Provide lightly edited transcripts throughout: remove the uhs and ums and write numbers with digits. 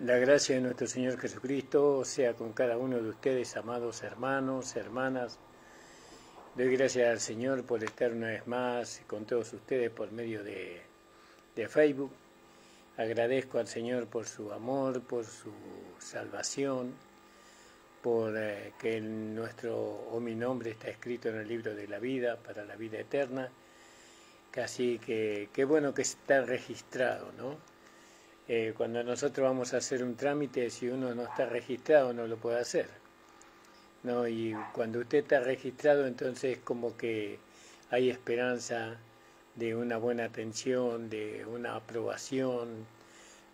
La gracia de nuestro Señor Jesucristo sea con cada uno de ustedes, amados hermanos, hermanas. Doy gracias al Señor por estar una vez más con todos ustedes por medio de Facebook. Agradezco al Señor por su amor, por su salvación, por que mi nombre está escrito en el libro de la vida, para la vida eterna. Así que qué bueno que está registrado, ¿no? Cuando nosotros vamos a hacer un trámite, si uno no está registrado no lo puede hacer, ¿no? Y cuando usted está registrado, entonces como que hay esperanza de una buena atención, de una aprobación,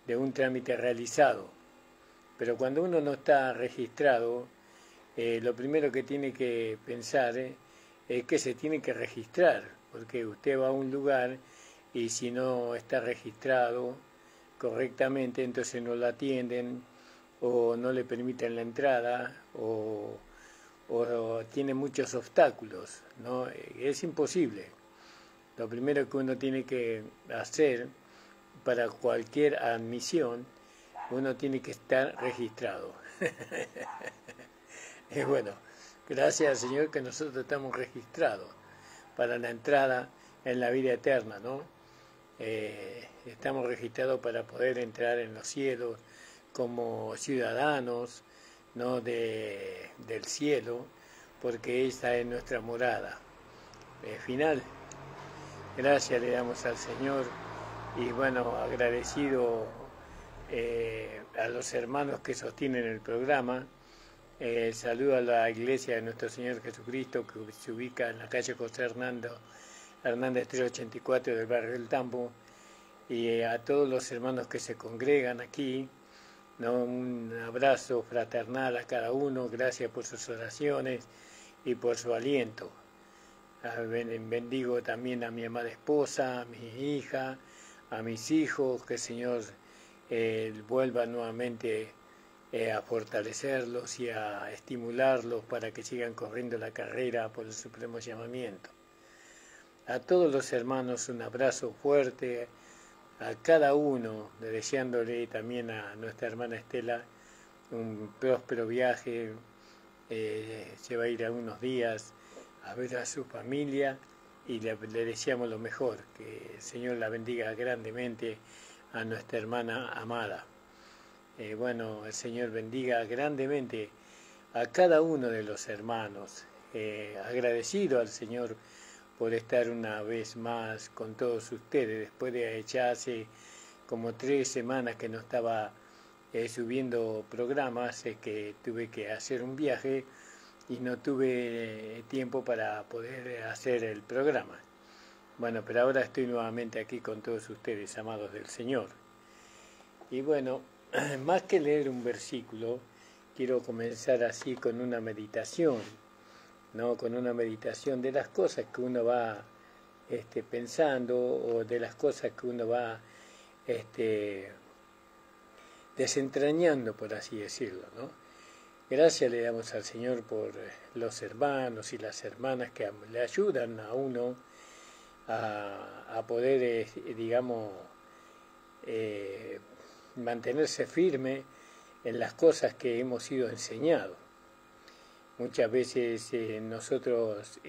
de un trámite realizado. Pero cuando uno no está registrado, lo primero que tiene que pensar es que se tiene que registrar, porque usted va a un lugar y si no está registrado correctamente, entonces no lo atienden o no le permiten la entrada o tiene muchos obstáculos, ¿no? Es imposible. Lo primero que uno tiene que hacer para cualquier admisión, uno tiene que estar registrado. Bueno, gracias al Señor que nosotros estamos registrados para la entrada en la vida eterna, ¿no? Estamos registrados para poder entrar en los cielos como ciudadanos, ¿no? del cielo, porque esa es nuestra morada final. Gracias le damos al Señor y bueno, agradecido a los hermanos que sostienen el programa. Saludo a la iglesia de nuestro Señor Jesucristo, que se ubica en la calle José Hernández 384 del barrio del Tambo, y a todos los hermanos que se congregan aquí, ¿no? Un abrazo fraternal a cada uno, gracias por sus oraciones y por su aliento. Bendigo también a mi amada esposa, a mi hija, a mis hijos, que el Señor vuelva nuevamente a fortalecerlos y a estimularlos para que sigan corriendo la carrera por el supremo llamamiento. A todos los hermanos un abrazo fuerte, a cada uno, deseándole también a nuestra hermana Estela un próspero viaje. Se va a ir a unos días a ver a su familia y le deseamos lo mejor, que el Señor la bendiga grandemente a nuestra hermana amada. Bueno, el Señor bendiga grandemente a cada uno de los hermanos, agradecido al Señor por estar una vez más con todos ustedes, después de ya hace como 3 semanas que no estaba subiendo programas, que tuve que hacer un viaje y no tuve tiempo para poder hacer el programa. Bueno, pero ahora estoy nuevamente aquí con todos ustedes, amados del Señor. Y bueno, más que leer un versículo, quiero comenzar así con una meditación, ¿no? Con una meditación de las cosas que uno va pensando o de las cosas que uno va desentrañando, por así decirlo, ¿no? Gracias le damos al Señor por los hermanos y las hermanas que le ayudan a uno a poder, mantenerse firme en las cosas que hemos sido enseñados. Muchas veces nosotros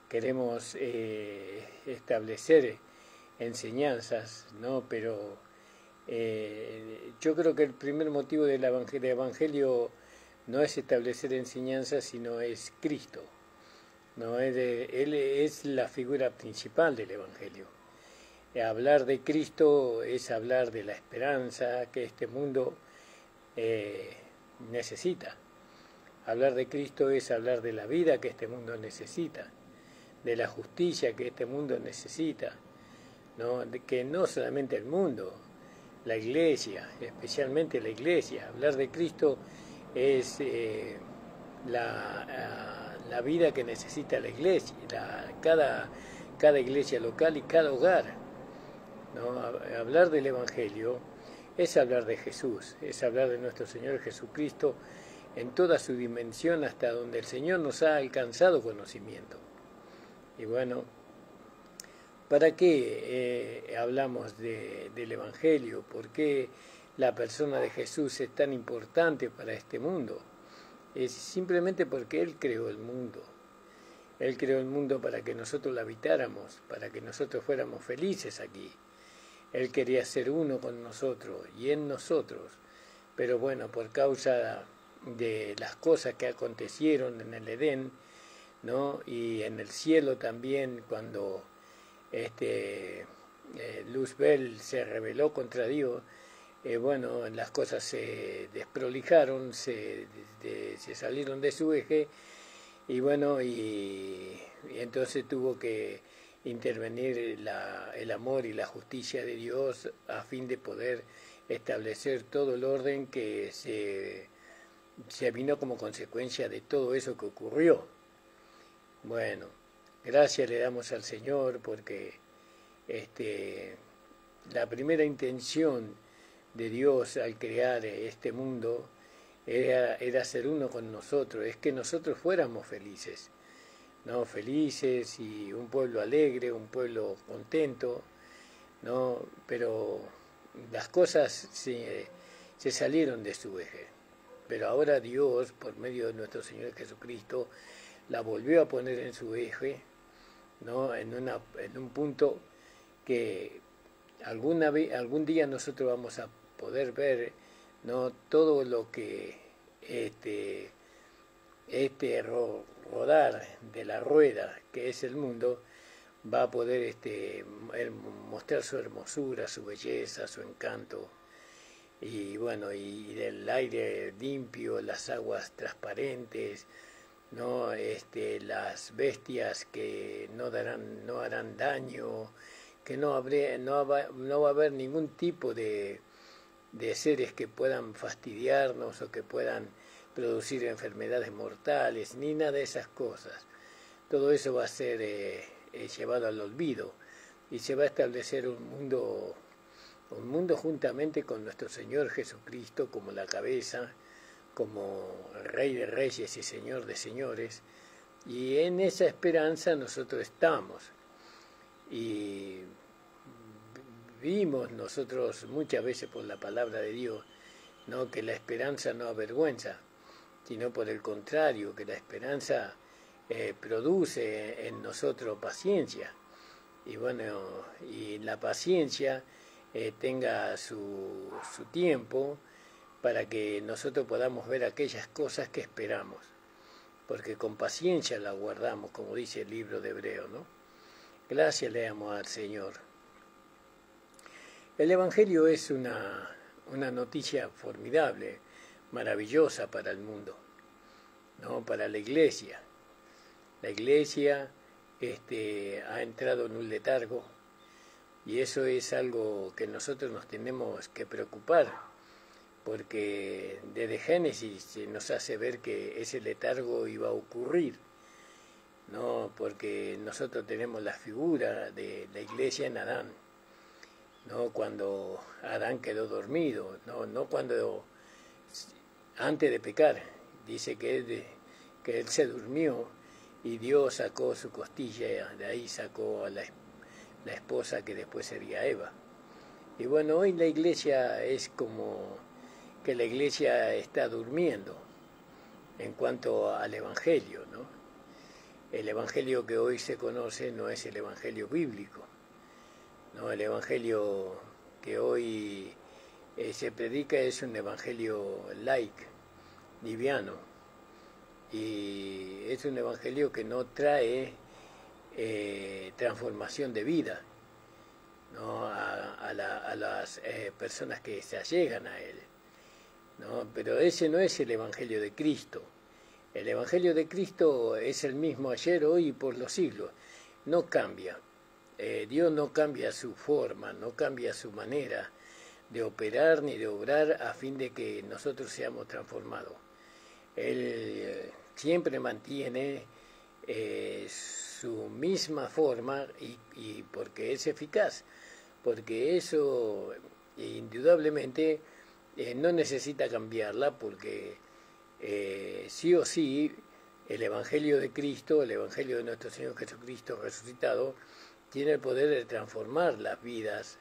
queremos establecer enseñanzas, ¿no? Pero yo creo que el primer motivo del Evangelio no es establecer enseñanzas, sino es Cristo, ¿no? Él es la figura principal del Evangelio. Hablar de Cristo es hablar de la esperanza que este mundo necesita. Hablar de Cristo es hablar de la vida que este mundo necesita, de la justicia que este mundo necesita, ¿no? Que no solamente el mundo, la iglesia, especialmente la iglesia. Hablar de Cristo es la vida que necesita la iglesia, cada iglesia local y cada hogar, ¿no? Hablar del Evangelio es hablar de Jesús, es hablar de nuestro Señor Jesucristo en toda su dimensión, hasta donde el Señor nos ha alcanzado conocimiento. Y bueno, ¿Para qué hablamos del Evangelio? ¿Por qué la persona de Jesús es tan importante para este mundo? Es simplemente porque Él creó el mundo. Él creó el mundo para que nosotros lo habitáramos, para que nosotros fuéramos felices aquí. Él quería ser uno con nosotros y en nosotros. Pero bueno, por causa de las cosas que acontecieron en el Edén, ¿no? Y en el cielo también, cuando Luzbel se rebeló contra Dios, bueno, las cosas se desprolijaron, se salieron de su eje, y bueno, y entonces tuvo que intervenir el amor y la justicia de Dios a fin de poder establecer todo el orden que se vino como consecuencia de todo eso que ocurrió. Bueno, gracias le damos al Señor porque la primera intención de Dios al crear este mundo era ser uno con nosotros, es que nosotros fuéramos felices, ¿no? Felices y un pueblo alegre, un pueblo contento, ¿no? Pero las cosas se salieron de su eje. Pero ahora Dios, por medio de nuestro Señor Jesucristo, la volvió a poner en su eje, ¿no? En un punto que algún día nosotros vamos a poder ver, ¿no? Todo lo que rodar de la rueda que es el mundo va a poder mostrar su hermosura, su belleza, su encanto, y bueno, y del aire limpio, las aguas transparentes, ¿no? Las bestias que no harán daño, que no va a haber ningún tipo de seres que puedan fastidiarnos o que puedan producir enfermedades mortales, ni nada de esas cosas. Todo eso va a ser llevado al olvido y se va a establecer un mundo juntamente con nuestro Señor Jesucristo como la cabeza, como Rey de Reyes y Señor de Señores, y en esa esperanza nosotros estamos. Y vimos nosotros muchas veces por la palabra de Dios, ¿no? Que la esperanza no avergüenza, sino por el contrario, que la esperanza produce en nosotros paciencia. Y bueno, y la paciencia tenga su tiempo para que nosotros podamos ver aquellas cosas que esperamos, porque con paciencia la guardamos, como dice el libro de Hebreos, ¿no? Gracias le damos al Señor. El Evangelio es una noticia formidable, maravillosa para el mundo, ¿no? Para la Iglesia. La Iglesia ha entrado en un letargo y eso es algo que nosotros nos tenemos que preocupar, porque desde Génesis se nos hace ver que ese letargo iba a ocurrir, ¿no? Porque nosotros tenemos la figura de la Iglesia en Adán, ¿no? Cuando Adán quedó dormido, no cuando antes de pecar, dice que él se durmió y Dios sacó su costilla, de ahí sacó a la esposa que después sería Eva. Y bueno, hoy la Iglesia es como que la Iglesia está durmiendo en cuanto al Evangelio, ¿no? El Evangelio que hoy se conoce no es el Evangelio bíblico, ¿no? El Evangelio que hoy se predica es un Evangelio light, liviano, y es un Evangelio que no trae transformación de vida, ¿no? a las personas que se allegan a él, ¿no? Pero ese no es el Evangelio de Cristo. El Evangelio de Cristo es el mismo ayer, hoy y por los siglos. No cambia. Dios no cambia su forma, no cambia su manera de operar ni de obrar a fin de que nosotros seamos transformados. Él siempre mantiene su misma forma y porque es eficaz, porque eso indudablemente no necesita cambiarla, porque sí o sí el Evangelio de Cristo, el Evangelio de nuestro Señor Jesucristo resucitado, tiene el poder de transformar las vidas,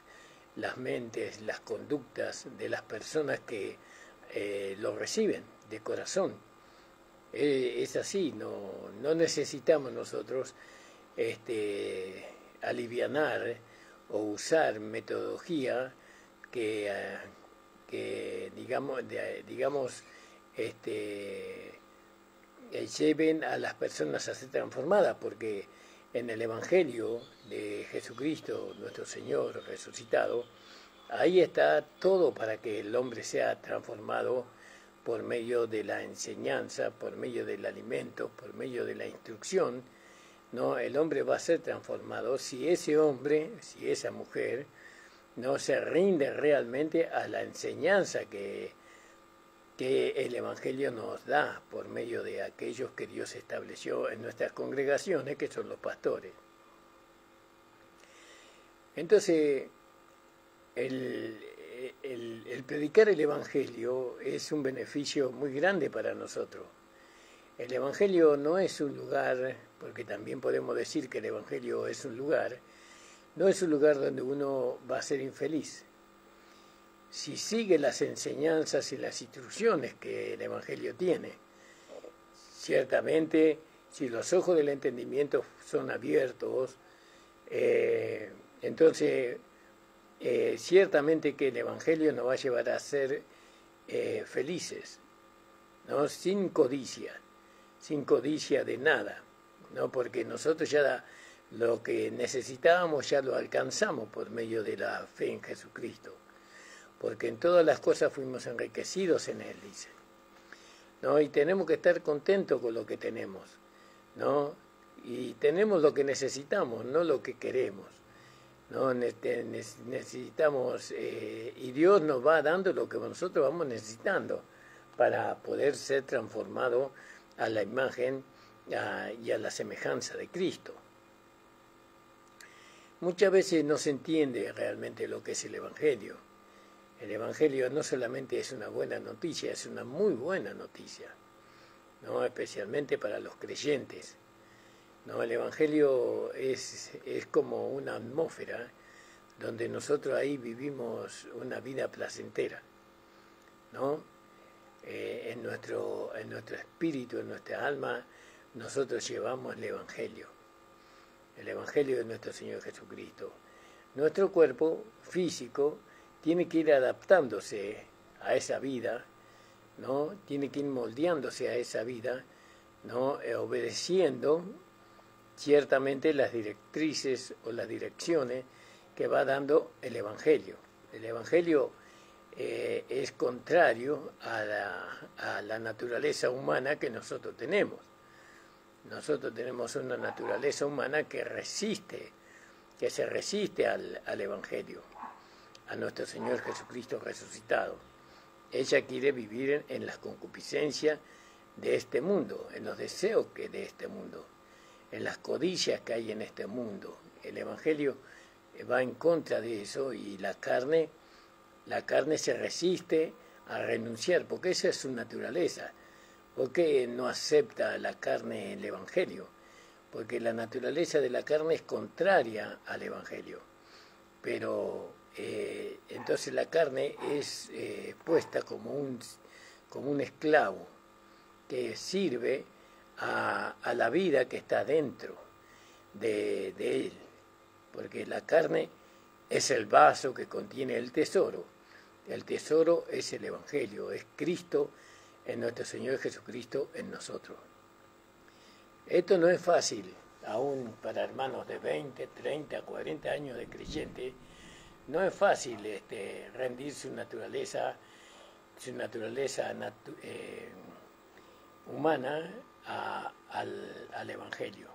las mentes, las conductas de las personas que lo reciben de corazón. Es así, no necesitamos nosotros alivianar o usar metodología que digamos lleven a las personas a ser transformadas, porque en el Evangelio de Jesucristo, nuestro Señor resucitado, ahí está todo para que el hombre sea transformado por medio de la enseñanza, por medio del alimento, por medio de la instrucción. ¿No? El hombre va a ser transformado si ese hombre, si esa mujer, no se rinde realmente a la enseñanza que el Evangelio nos da por medio de aquellos que Dios estableció en nuestras congregaciones, que son los pastores. Entonces, el predicar el Evangelio es un beneficio muy grande para nosotros. El Evangelio no es un lugar, porque también podemos decir que el Evangelio es un lugar, no es un lugar donde uno va a ser infeliz. Si sigue las enseñanzas y las instrucciones que el Evangelio tiene, ciertamente, si los ojos del entendimiento son abiertos, entonces ciertamente que el Evangelio nos va a llevar a ser felices, ¿no? Sin codicia de nada, ¿no? Porque nosotros ya lo que necesitábamos ya lo alcanzamos por medio de la fe en Jesucristo, porque en todas las cosas fuimos enriquecidos en Él, dice, ¿no? Y tenemos que estar contentos con lo que tenemos, ¿no? Y tenemos lo que necesitamos, no lo que queremos, ¿no? Necesitamos, y Dios nos va dando lo que nosotros vamos necesitando para poder ser transformados a la imagen y a la semejanza de Cristo. Muchas veces no se entiende realmente lo que es el Evangelio. El Evangelio no solamente es una buena noticia, es una muy buena noticia, ¿no? Especialmente para los creyentes, ¿no? El Evangelio es como una atmósfera donde nosotros ahí vivimos una vida placentera, ¿no? En nuestro espíritu, en nuestra alma, nosotros llevamos el Evangelio de nuestro Señor Jesucristo. Nuestro cuerpo físico tiene que ir adaptándose a esa vida, ¿no? Tiene que ir moldeándose a esa vida, ¿no? Obedeciendo ciertamente las directrices o las direcciones que va dando el Evangelio. El Evangelio es contrario a la naturaleza humana que nosotros tenemos. Nosotros tenemos una naturaleza humana que se resiste al Evangelio, a nuestro Señor Jesucristo resucitado. Ella quiere vivir en las concupiscencias de este mundo, en los deseos de este mundo, en las codicias que hay en este mundo. El Evangelio va en contra de eso y la carne se resiste a renunciar, porque esa es su naturaleza. ¿Por qué no acepta la carne el Evangelio? Porque la naturaleza de la carne es contraria al Evangelio. Pero entonces la carne es puesta como un esclavo que sirve a la vida que está dentro de él. Porque la carne es el vaso que contiene el tesoro. El tesoro es el Evangelio, es Cristo en nuestro Señor Jesucristo en nosotros. Esto no es fácil, aún para hermanos de 20, 30, 40 años de creyente, no es fácil rendir su naturaleza humana al Evangelio,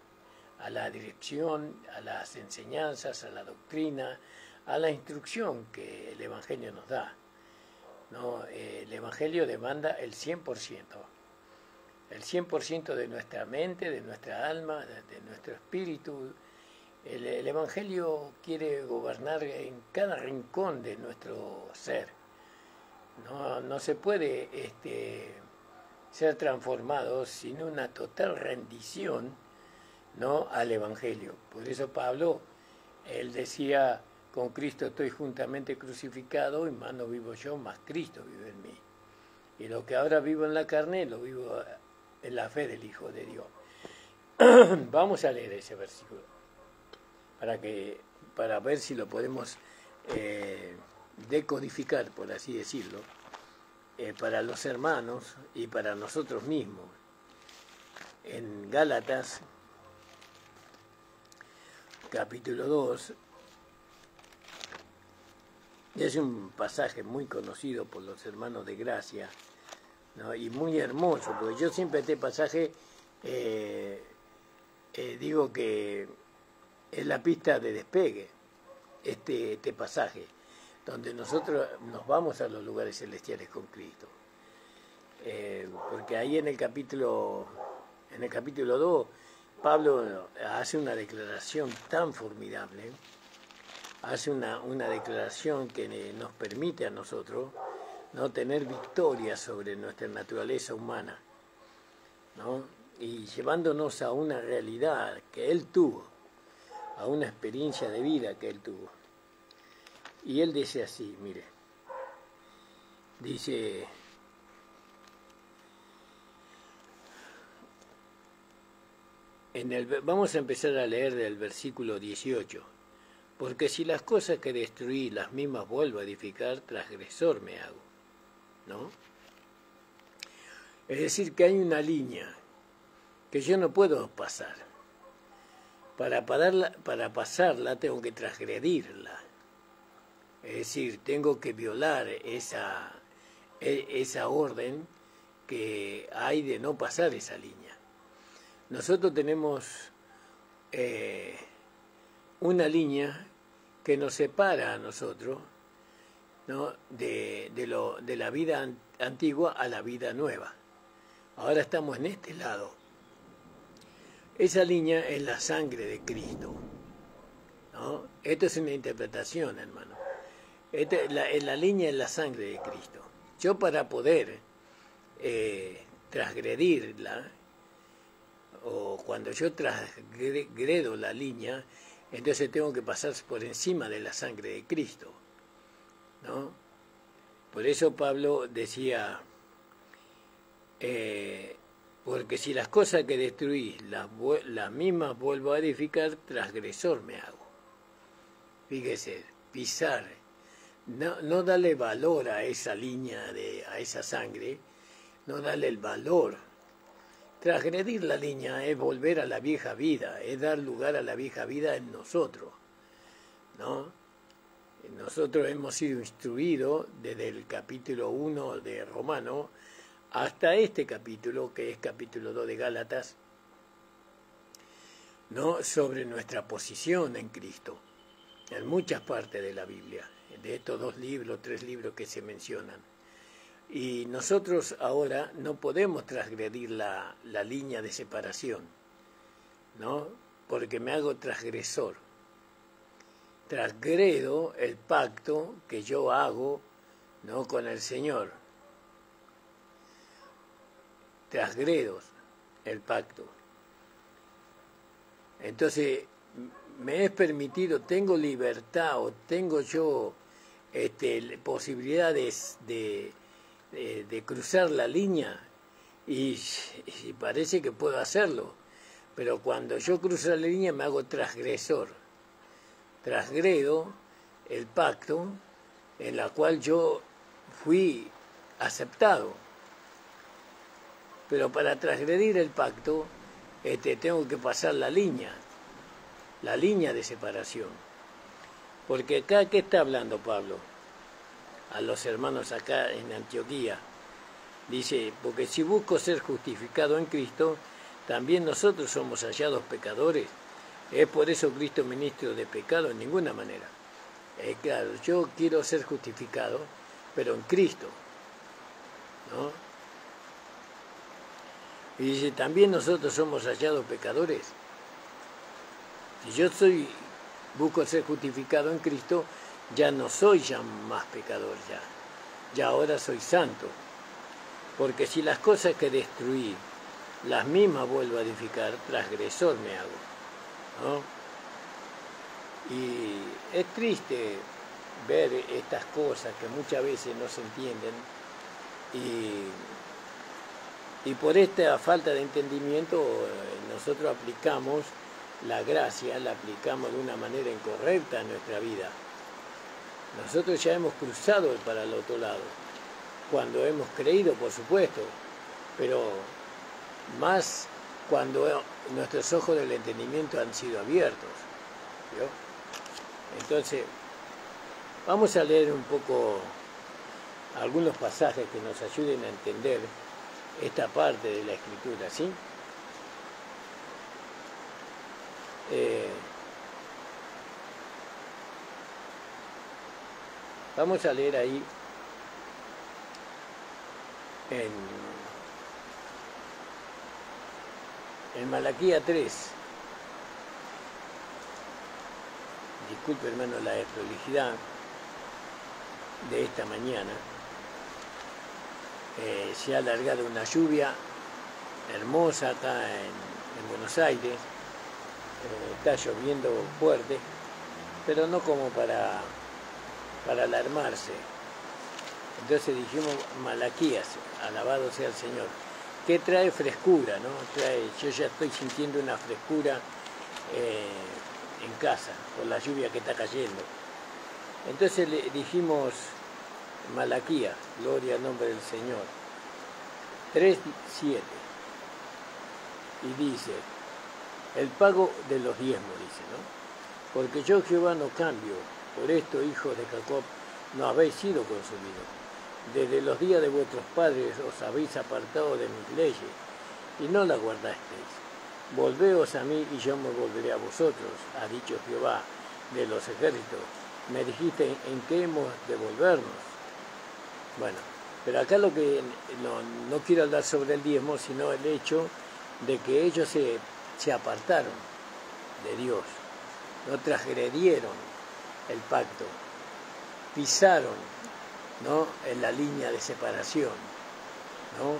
a la dirección, a las enseñanzas, a la doctrina, a la instrucción que el Evangelio nos da. ¿No? El Evangelio demanda el 100% de nuestra mente, de nuestra alma, de nuestro espíritu. El Evangelio quiere gobernar en cada rincón de nuestro ser. No se puede ser transformado sin una total rendición, ¿no?, al Evangelio. Por eso Pablo Él decía, con Cristo estoy juntamente crucificado, y más no vivo yo, más Cristo vive en mí. Y lo que ahora vivo en la carne, lo vivo en la fe del Hijo de Dios. Vamos a leer ese versículo para ver si lo podemos decodificar, por así decirlo, para los hermanos y para nosotros mismos. En Gálatas, capítulo 2, es un pasaje muy conocido por los hermanos de Gracia, ¿no? Y muy hermoso, porque yo siempre este pasaje digo que es la pista de despegue, este pasaje, donde nosotros nos vamos a los lugares celestiales con Cristo. Porque ahí en el capítulo 2, Pablo hace una declaración tan formidable, hace una declaración que nos permite a nosotros no tener victoria sobre nuestra naturaleza humana, ¿no? Y llevándonos a una realidad que él tuvo, a una experiencia de vida que él tuvo. Y él dice así, mire, dice, vamos a empezar a leer del versículo 18, porque si las cosas que destruí las mismas vuelvo a edificar, transgresor me hago, ¿no? Es decir, que hay una línea que yo no puedo pasar. Para pasarla tengo que transgredirla. Es decir, tengo que violar esa orden que hay de no pasar esa línea. Nosotros tenemos una línea que nos separa a nosotros, ¿no? de la vida antigua a la vida nueva. Ahora estamos en este lado. Esa línea es la sangre de Cristo, ¿no? Esto es una interpretación, hermano. La línea es la sangre de Cristo. Yo para poder transgredirla, o cuando yo transgredo la línea, entonces tengo que pasar por encima de la sangre de Cristo, ¿no? Por eso Pablo decía, porque si las cosas que destruí las mismas vuelvo a edificar, transgresor me hago. Fíjese, pisar, no darle valor a esa línea, a esa sangre, no darle el valor. Transgredir la línea es volver a la vieja vida, es dar lugar a la vieja vida en nosotros, ¿no? Nosotros hemos sido instruidos desde el capítulo 1 de Romano hasta este capítulo, que es capítulo 2 de Gálatas, ¿no? Sobre nuestra posición en Cristo, en muchas partes de la Biblia, de estos 3 libros que se mencionan. Y nosotros ahora no podemos transgredir la línea de separación, ¿no? Porque me hago transgresor. Transgredo el pacto que yo hago, ¿no? Con el Señor. Transgredo el pacto. Entonces, me es permitido, tengo libertad o tengo yo posibilidades de cruzar la línea y parece que puedo hacerlo, pero cuando yo cruzo la línea me hago transgresor, transgredo el pacto en la cual yo fui aceptado, pero para transgredir el pacto tengo que pasar la línea de separación, porque acá, ¿qué está hablando Pablo? A los hermanos acá en Antioquía. Dice, porque si busco ser justificado en Cristo, también nosotros somos hallados pecadores. ¿Es por eso Cristo ministro de pecado? En ninguna manera. Claro, yo quiero ser justificado, pero en Cristo, ¿no? Y dice, también nosotros somos hallados pecadores. Si yo busco ser justificado en Cristo, ya no soy ya más pecador, ya ahora soy santo, porque si las cosas que destruí, las mismas vuelvo a edificar, transgresor me hago, ¿no? Y es triste ver estas cosas que muchas veces no se entienden y por esta falta de entendimiento nosotros aplicamos la gracia, la aplicamos de una manera incorrecta en nuestra vida. Nosotros ya hemos cruzado para el otro lado, cuando hemos creído, por supuesto, pero más cuando nuestros ojos del entendimiento han sido abiertos, ¿vio? Entonces, vamos a leer un poco algunos pasajes que nos ayuden a entender esta parte de la Escritura, ¿sí? Vamos a leer ahí en Malaquías 3. Disculpe, hermano, la desprolijidad de esta mañana. Se ha alargado una lluvia hermosa acá en Buenos Aires. Está lloviendo fuerte, pero no como para alarmarse. Entonces dijimos Malaquías, alabado sea el Señor, que trae frescura, ¿no? Yo ya estoy sintiendo una frescura en casa, por la lluvia que está cayendo. Entonces le dijimos Malaquías, gloria al nombre del Señor, 3:7, y dice, el pago de los diezmos, dice, ¿no? Porque yo Jehová no cambio, por esto, hijos de Jacob, no habéis sido consumidos. Desde los días de vuestros padres os habéis apartado de mis leyes, y no las guardasteis. Volveos a mí, y yo me volveré a vosotros, ha dicho Jehová de los ejércitos. Me dijiste, ¿en qué hemos de volvernos? Bueno, pero acá lo que no quiero hablar sobre el diezmo, sino el hecho de que ellos se apartaron de Dios, no transgredieron el pacto, pisaron, ¿no?, en la línea de separación, ¿no?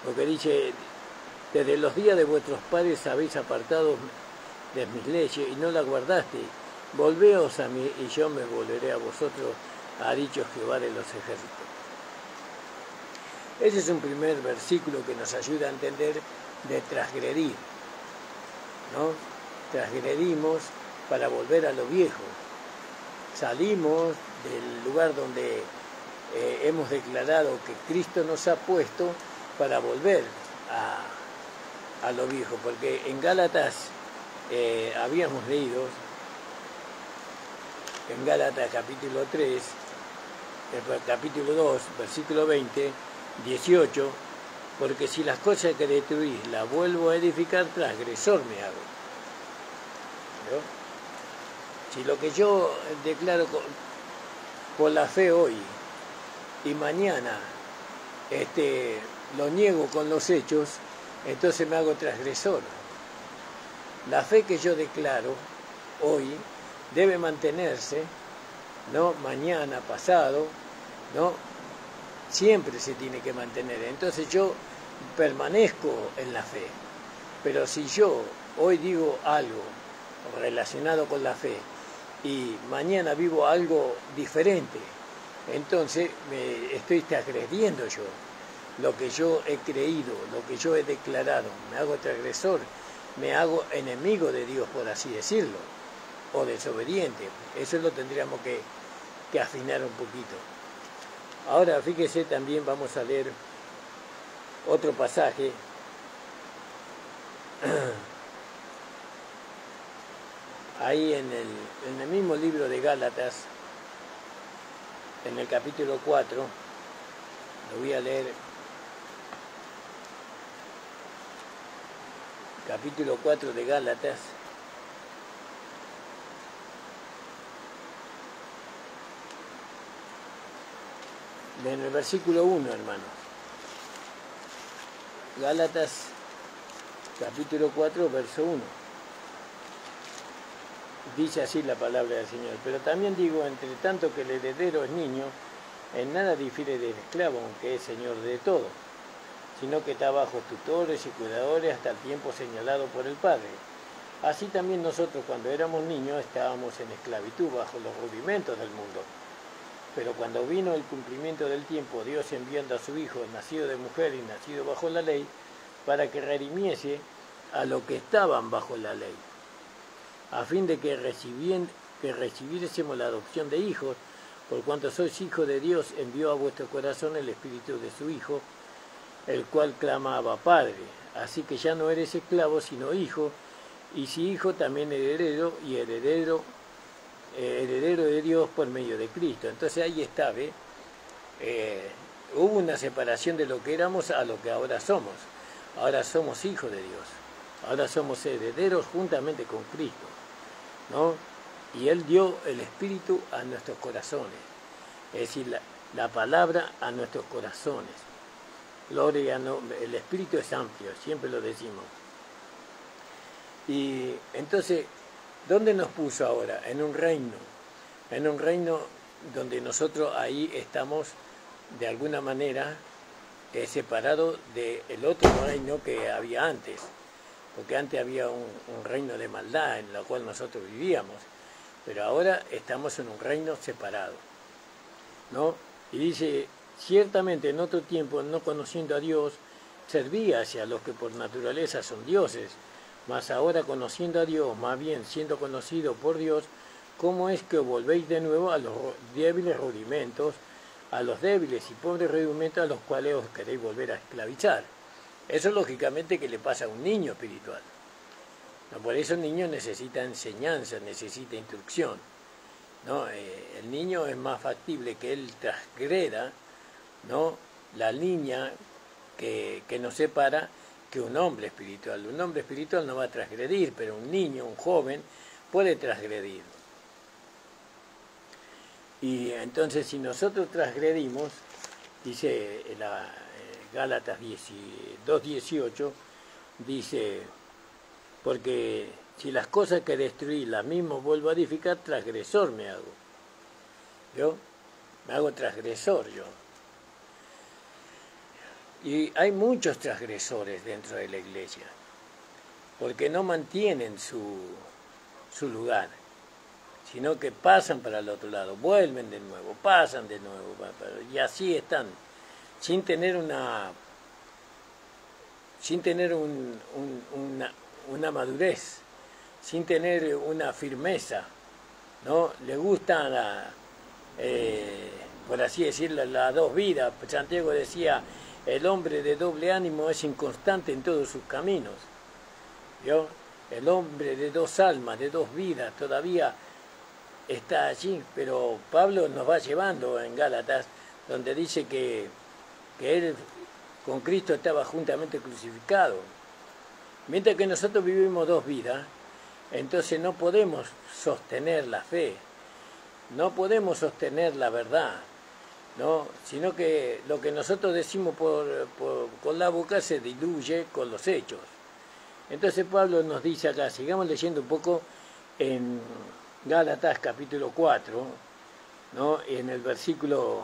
Lo que dice, desde los días de vuestros padres habéis apartado de mis leyes y no las guardasteis. Volveos a mí y yo me volveré a vosotros, ha dicho Jehová de los ejércitos. Ese es un primer versículo que nos ayuda a entender de transgredir, ¿no? Transgredimos para volver a lo viejo. Salimos del lugar donde hemos declarado que Cristo nos ha puesto para volver a lo viejo, porque en Gálatas habíamos leído, en Gálatas capítulo 3, capítulo 2, versículo 20, 18, porque si las cosas que destruís las vuelvo a edificar, transgresor me hago. ¿No? Si lo que yo declaro por la fe hoy y mañana lo niego con los hechos, entonces me hago transgresor. La fe que yo declaro hoy debe mantenerse, ¿no?, mañana, pasado, ¿no? Siempre se tiene que mantener. Entonces yo permanezco en la fe. Pero si yo hoy digo algo relacionado con la fe y mañana vivo algo diferente, entonces me estoy transgrediendo yo. Lo que yo he creído, lo que yo he declarado, me hago transgresor, me hago enemigo de Dios, por así decirlo, o desobediente. Eso lo tendríamos que afinar un poquito. Ahora, fíjese, también vamos a leer otro pasaje ahí en el mismo libro de Gálatas, en el capítulo 4, lo voy a leer, capítulo 4 de Gálatas, en el versículo 1, hermanos. Gálatas, capítulo 4, verso 1. Dice así la palabra del Señor. Pero también digo, entre tanto que el heredero es niño, en nada difiere del esclavo, aunque es señor de todo, sino que está bajo tutores y cuidadores hasta el tiempo señalado por el Padre. Así también nosotros cuando éramos niños estábamos en esclavitud bajo los rudimentos del mundo. Pero cuando vino el cumplimiento del tiempo, Dios enviando a su Hijo, nacido de mujer y nacido bajo la ley, para que redimiese a los que estaban bajo la ley, a fin de que recibiésemos la adopción de hijos, por cuanto sois hijos de Dios, envió a vuestro corazón el Espíritu de su Hijo, el cual clamaba Padre. Así que ya no eres esclavo, sino hijo, y si hijo, también heredero, y heredero de Dios por medio de Cristo. Entonces ahí está, ¿ve? Hubo una separación de lo que éramos a lo que ahora somos. Ahora somos hijos de Dios. Ahora somos herederos juntamente con Cristo, ¿no? Y Él dio el Espíritu a nuestros corazones. Es decir, la palabra a nuestros corazones. Gloria, no, el Espíritu es amplio, siempre lo decimos. Y entonces, ¿dónde nos puso ahora? En un reino donde nosotros ahí estamos de alguna manera separados del otro reino que había antes, porque antes había un reino de maldad en el cual nosotros vivíamos, pero ahora estamos en un reino separado, ¿no? Y dice, ciertamente en otro tiempo, no conociendo a Dios, servíase a los que por naturaleza son dioses, mas ahora conociendo a Dios, más bien siendo conocido por Dios, ¿cómo es que volvéis de nuevo a los débiles rudimentos, a los débiles y pobres rudimentos a los cuales os queréis volver a esclavizar? Eso es lógicamente que le pasa a un niño espiritual. ¿No? Por eso el niño necesita enseñanza, necesita instrucción, ¿no? El niño es más factible que él transgreda, ¿no?, la línea que nos separa que un hombre espiritual. Un hombre espiritual no va a transgredir, pero un niño, un joven, puede transgredir. Y entonces si nosotros transgredimos, dice Gálatas 2:18, dice, porque si las cosas que destruí las mismas vuelvo a edificar, transgresor me hago. ¿Yo? Me hago transgresor yo. Y hay muchos transgresores dentro de la iglesia, porque no mantienen su lugar, sino que pasan para el otro lado, vuelven de nuevo, pasan de nuevo, y así están, sin tener una madurez, sin tener una firmeza, ¿no? Le gusta, por así decirlo, las dos vidas. Santiago decía, el hombre de doble ánimo es inconstante en todos sus caminos, ¿vio? El hombre de dos almas, de dos vidas, todavía está allí, pero Pablo nos va llevando en Gálatas, donde dice que él con Cristo estaba juntamente crucificado. Mientras que nosotros vivimos dos vidas, entonces no podemos sostener la fe, no podemos sostener la verdad, ¿no? Sino que lo que nosotros decimos con la boca se diluye con los hechos. Entonces Pablo nos dice acá, sigamos leyendo un poco en Gálatas capítulo 4, ¿no? En el versículo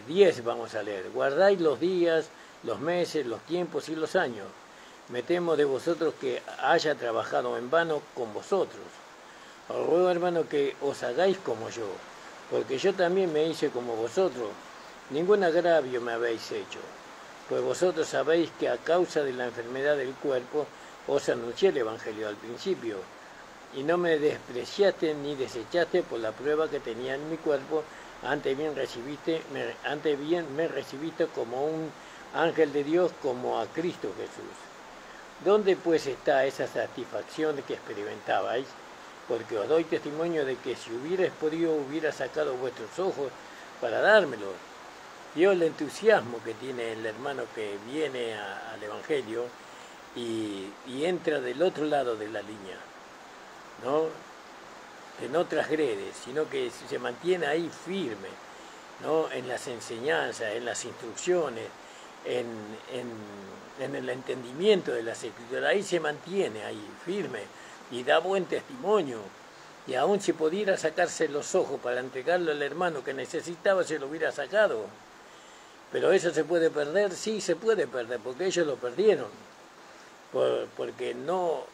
10 vamos a leer, guardáis los días, los meses, los tiempos y los años. Me temo de vosotros que haya trabajado en vano con vosotros. Os ruego, hermano, que os hagáis como yo, porque yo también me hice como vosotros. Ningún agravio me habéis hecho, pues vosotros sabéis que a causa de la enfermedad del cuerpo os anuncié el Evangelio al principio, y no me despreciaste ni desechaste por la prueba que tenía en mi cuerpo, antes bien me recibiste como un ángel de Dios, como a Cristo Jesús. ¿Dónde pues está esa satisfacción que experimentabais? Porque os doy testimonio de que si hubierais podido, hubiera sacado vuestros ojos para dármelo. Dios, el entusiasmo que tiene el hermano que viene al Evangelio y entra del otro lado de la línea, ¿no? Que no transgrede, sino que se mantiene ahí firme, ¿no? En las enseñanzas, en las instrucciones, en el entendimiento de las Escrituras. Ahí se mantiene ahí firme y da buen testimonio. Y aún si pudiera sacarse los ojos para entregarlo al hermano que necesitaba, se lo hubiera sacado. Pero eso se puede perder, sí se puede perder, porque ellos lo perdieron. porque no,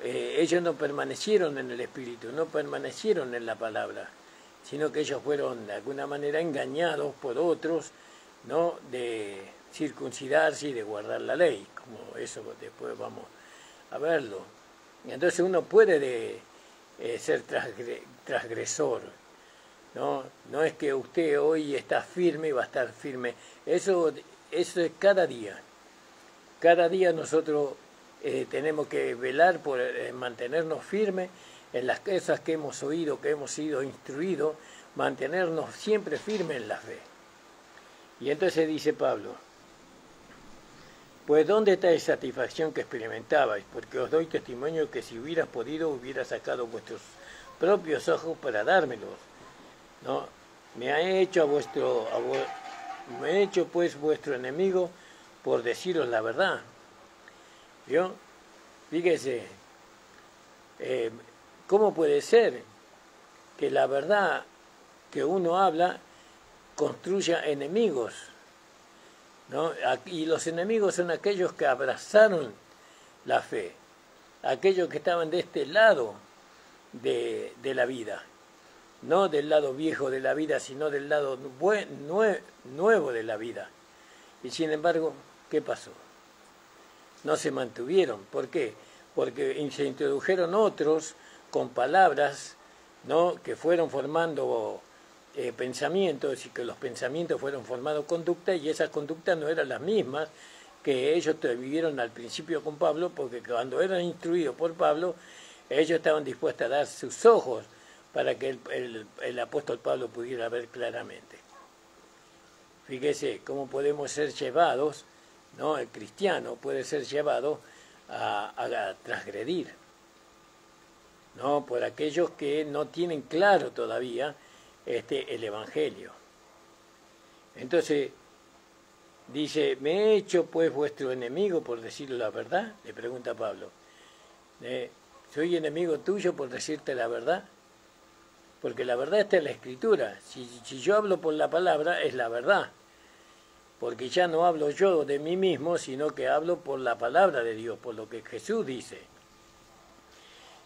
ellos no permanecieron en el Espíritu, no permanecieron en la palabra, sino que ellos fueron de alguna manera engañados por otros, ¿no?, de circuncidarse y de guardar la ley, como eso después vamos a verlo. Entonces uno puede ser transgresor, ¿no? No es que usted hoy está firme y va a estar firme, eso es cada día. Cada día nosotros tenemos que velar por mantenernos firmes en las cosas que hemos oído, que hemos sido instruidos, mantenernos siempre firmes en la fe. Y entonces dice Pablo, pues ¿dónde está esa satisfacción que experimentabais? Porque os doy testimonio que si hubieras podido, hubiera sacado vuestros propios ojos para dármelos, ¿no? Me he hecho pues vuestro enemigo por deciros la verdad. ¿Vio? Fíjese, ¿cómo puede ser que la verdad que uno habla construya enemigos, ¿no? Y los enemigos son aquellos que abrazaron la fe, aquellos que estaban de este lado de la vida, no del lado viejo de la vida, sino del lado nuevo de la vida. Y sin embargo, ¿qué pasó? No se mantuvieron. ¿Por qué? Porque se introdujeron otros con palabras, ¿no?, que fueron formando pensamientos, y que los pensamientos fueron formando conductas, y esas conductas no eran las mismas que ellos vivieron al principio con Pablo, porque cuando eran instruidos por Pablo, ellos estaban dispuestos a dar sus ojos para que el apóstol Pablo pudiera ver claramente. Fíjese cómo podemos ser llevados, ¿no? El cristiano puede ser llevado a transgredir, ¿no?, por aquellos que no tienen claro todavía el Evangelio. Entonces, dice, ¿me he hecho pues vuestro enemigo por decirle la verdad? Le pregunta Pablo. ¿Soy enemigo tuyo por decirte la verdad? Porque la verdad está en la Escritura. Si yo hablo por la palabra, es la verdad. Porque ya no hablo yo de mí mismo, sino que hablo por la palabra de Dios, por lo que Jesús dice.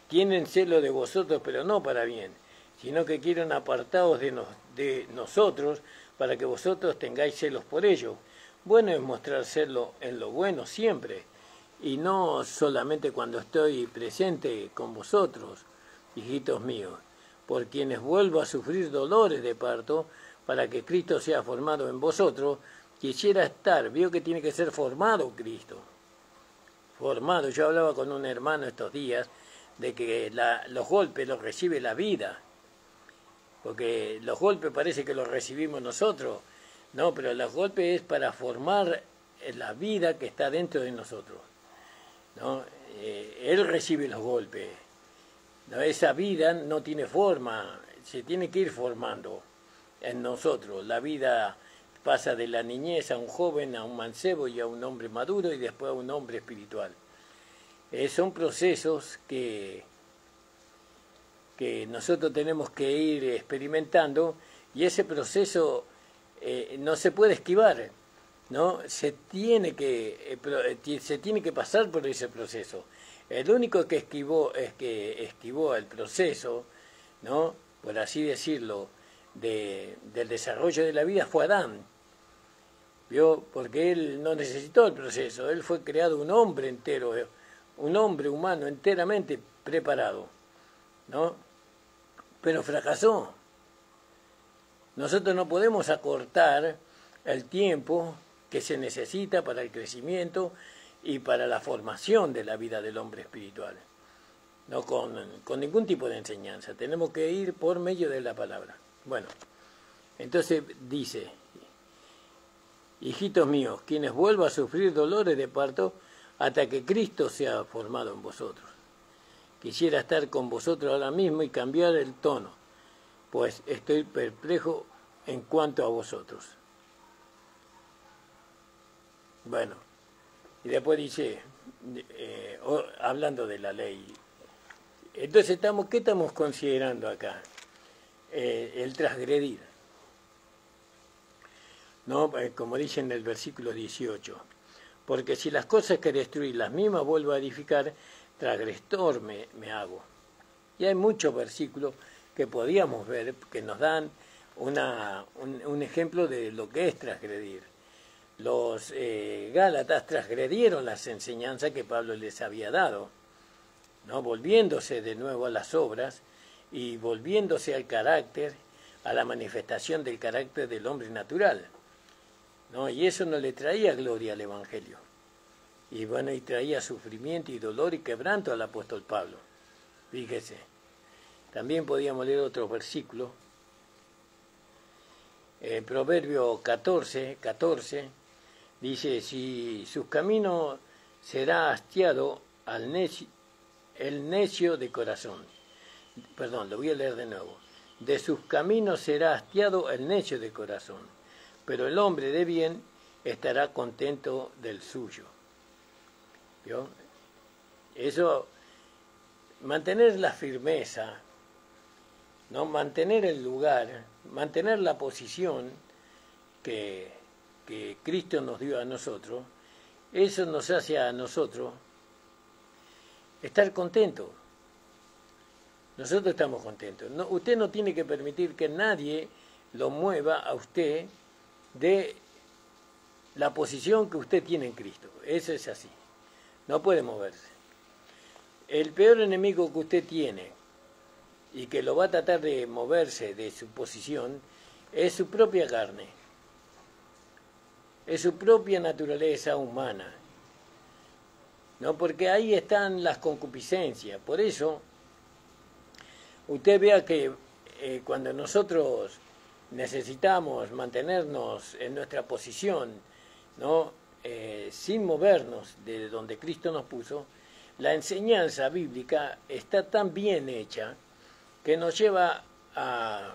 Tienen celo de vosotros, pero no para bien, sino que quieren apartados de nosotros, para que vosotros tengáis celos por ellos. Bueno es mostrar celo en lo bueno siempre, y no solamente cuando estoy presente con vosotros, hijitos míos, por quienes vuelvo a sufrir dolores de parto, para que Cristo sea formado en vosotros. Quisiera estar, vio que tiene que ser formado Cristo, formado. Yo hablaba con un hermano estos días de que los golpes los recibe la vida, porque los golpes parece que los recibimos nosotros, no, pero los golpes es para formar la vida que está dentro de nosotros, ¿no? Él recibe los golpes, ¿no? Esa vida no tiene forma, se tiene que ir formando en nosotros. La vida pasa de la niñez a un joven, a un mancebo y a un hombre maduro y después a un hombre espiritual. Son procesos que nosotros tenemos que ir experimentando, y ese proceso no se puede esquivar, ¿no? Se tiene que pasar por ese proceso. El único que esquivó el proceso, ¿no?, por así decirlo, del desarrollo de la vida fue Adán. ¿Vio? Porque él no necesitó el proceso, él fue creado un hombre entero, un hombre humano enteramente preparado, ¿no? Pero fracasó. Nosotros no podemos acortar el tiempo que se necesita para el crecimiento y para la formación de la vida del hombre espiritual, no con ningún tipo de enseñanza. Tenemos que ir por medio de la palabra. Bueno, entonces dice, hijitos míos, quienes vuelvan a sufrir dolores de parto hasta que Cristo sea formado en vosotros. Quisiera estar con vosotros ahora mismo y cambiar el tono, pues estoy perplejo en cuanto a vosotros. Bueno, y después dice, hablando de la ley, entonces ¿qué estamos considerando acá? El transgredir, ¿no? Como dice en el versículo 18, Porque si las cosas que destruí las mismas vuelvo a edificar, transgresor me hago. Y hay muchos versículos que podíamos ver que nos dan un ejemplo de lo que es transgredir. Los Gálatas transgredieron las enseñanzas que Pablo les había dado, ¿no? Volviéndose de nuevo a las obras y volviéndose al carácter, a la manifestación del carácter del hombre natural, ¿no? Y eso no le traía gloria al Evangelio. Y bueno, y traía sufrimiento y dolor y quebranto al apóstol Pablo. Fíjese. También podíamos leer otros versículos. Proverbio 14, dice, si sus caminos será hastiado el necio de corazón. Perdón, lo voy a leer de nuevo. De sus caminos será hastiado el necio de corazón, pero el hombre de bien estará contento del suyo. ¿Vio? Eso, mantener la firmeza, ¿no? Mantener el lugar, mantener la posición que Cristo nos dio a nosotros, eso nos hace a nosotros estar contentos. Nosotros estamos contentos. No, usted no tiene que permitir que nadie lo mueva a usted de la posición que usted tiene en Cristo. Eso es así. No puede moverse. El peor enemigo que usted tiene y que lo va a tratar de moverse de su posición es su propia carne. Es su propia naturaleza humana. ¿No? Porque ahí están las concupiscencias. Por eso, usted vea que cuando nosotros necesitamos mantenernos en nuestra posición, ¿no? Sin movernos de donde Cristo nos puso, la enseñanza bíblica está tan bien hecha que nos lleva a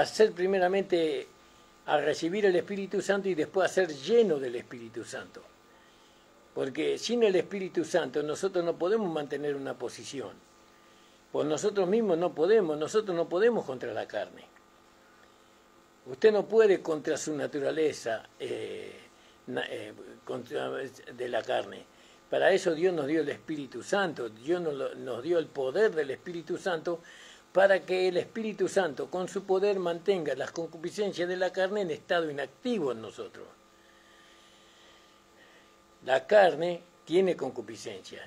ser primeramente a recibir el Espíritu Santo y después a ser lleno del Espíritu Santo. Porque sin el Espíritu Santo nosotros no podemos mantener una posición. Pues nosotros mismos nosotros no podemos contra la carne. Usted no puede contra su naturaleza de la carne. Para eso Dios nos dio el Espíritu Santo, Dios nos dio el poder del Espíritu Santo para que el Espíritu Santo con su poder mantenga las concupiscencias de la carne en estado inactivo en nosotros. La carne tiene concupiscencia.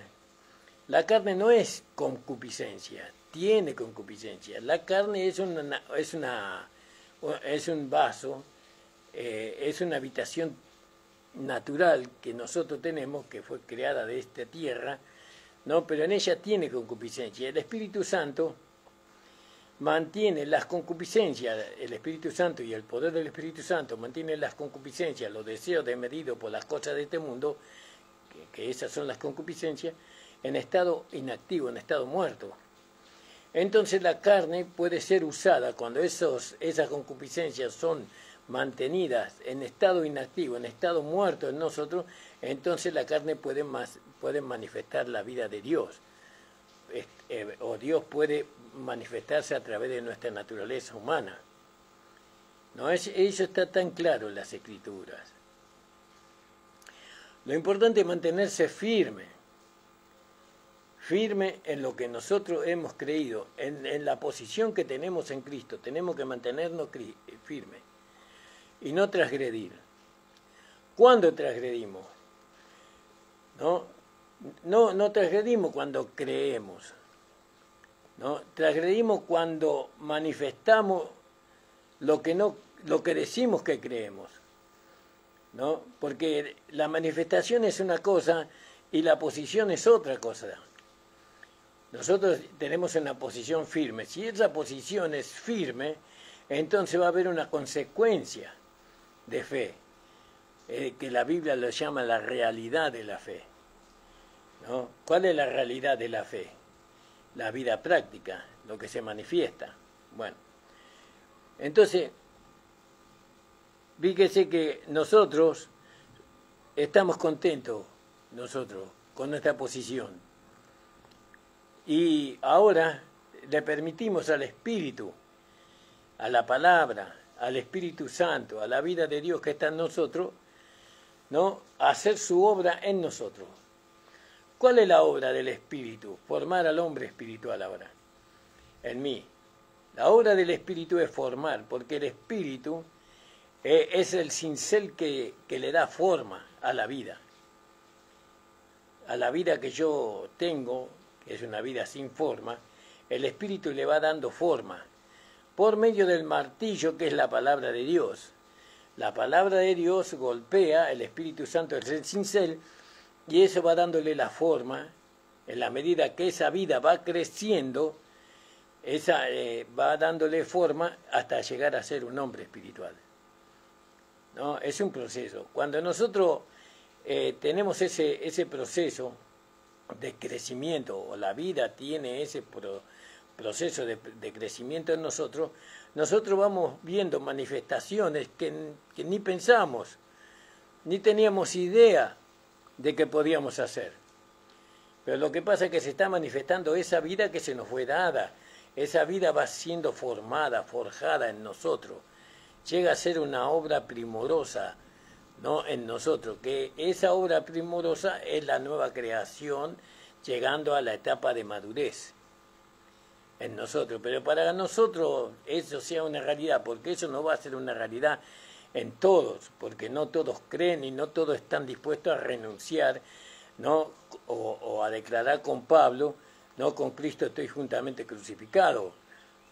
La carne no es concupiscencia, tiene concupiscencia. La carne es un vaso, es una habitación natural que nosotros tenemos, que fue creada de esta tierra, ¿no? Pero en ella tiene concupiscencia. El Espíritu Santo mantiene las concupiscencias, el Espíritu Santo y el poder del Espíritu Santo mantienen las concupiscencias, los deseos desmedidos por las cosas de este mundo, que esas son las concupiscencias, en estado inactivo, en estado muerto. Entonces la carne puede ser usada cuando esas concupiscencias son mantenidas en estado inactivo, en estado muerto en nosotros, entonces la carne puede manifestar la vida de Dios. O Dios puede manifestarse a través de nuestra naturaleza humana. ¿No? Eso está tan claro en las Escrituras. Lo importante es mantenerse firme en lo que nosotros hemos creído, en la posición que tenemos en Cristo. Tenemos que mantenernos firmes y no transgredir. ¿Cuándo transgredimos? No transgredimos cuando creemos, ¿no? Transgredimos cuando manifestamos lo que decimos que creemos, ¿no? Porque la manifestación es una cosa y la posición es otra cosa. Nosotros tenemos una posición firme. Si esa posición es firme, entonces va a haber una consecuencia de fe, que la Biblia lo llama la realidad de la fe, ¿no? ¿Cuál es la realidad de la fe? La vida práctica, lo que se manifiesta. Bueno, entonces, fíjese que nosotros estamos contentos, con nuestra posición. Y ahora le permitimos al Espíritu, a la palabra, al Espíritu Santo, a la vida de Dios que está en nosotros, ¿no?, hacer su obra en nosotros. ¿Cuál es la obra del Espíritu? Formar al hombre espiritual ahora, en mí. La obra del Espíritu es formar, porque el Espíritu es el cincel que le da forma a la vida que yo tengo, que es una vida sin forma. El Espíritu le va dando forma por medio del martillo, que es la palabra de Dios. La palabra de Dios golpea, el Espíritu Santo es el cincel, y eso va dándole la forma. En la medida que esa vida va creciendo, va dándole forma hasta llegar a ser un hombre espiritual, ¿no? Es un proceso. Cuando nosotros tenemos ese proceso de crecimiento, o la vida tiene ese proceso de crecimiento en nosotros vamos viendo manifestaciones que ni pensamos, ni teníamos idea de que podíamos hacer. Pero lo que pasa es que se está manifestando esa vida que se nos fue dada. Esa vida va siendo formada, forjada en nosotros. Llega a ser una obra primorosa, ¿no?, en nosotros, que esa obra primorosa es la nueva creación, llegando a la etapa de madurez en nosotros. Pero para nosotros eso sea una realidad, porque eso no va a ser una realidad en todos, porque no todos creen y no todos están dispuestos a renunciar, ¿no?, o a declarar con Pablo, no, con Cristo estoy juntamente crucificado,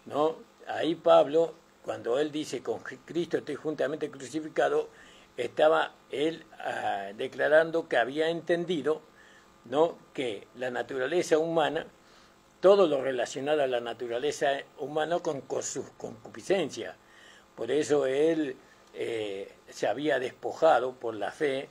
¿no? Ahí Pablo, cuando él dice con Cristo estoy juntamente crucificado, estaba él declarando que había entendido, ¿no?, que la naturaleza humana, todo lo relacionado a la naturaleza humana con sus concupiscencias. Por eso él se había despojado por la fe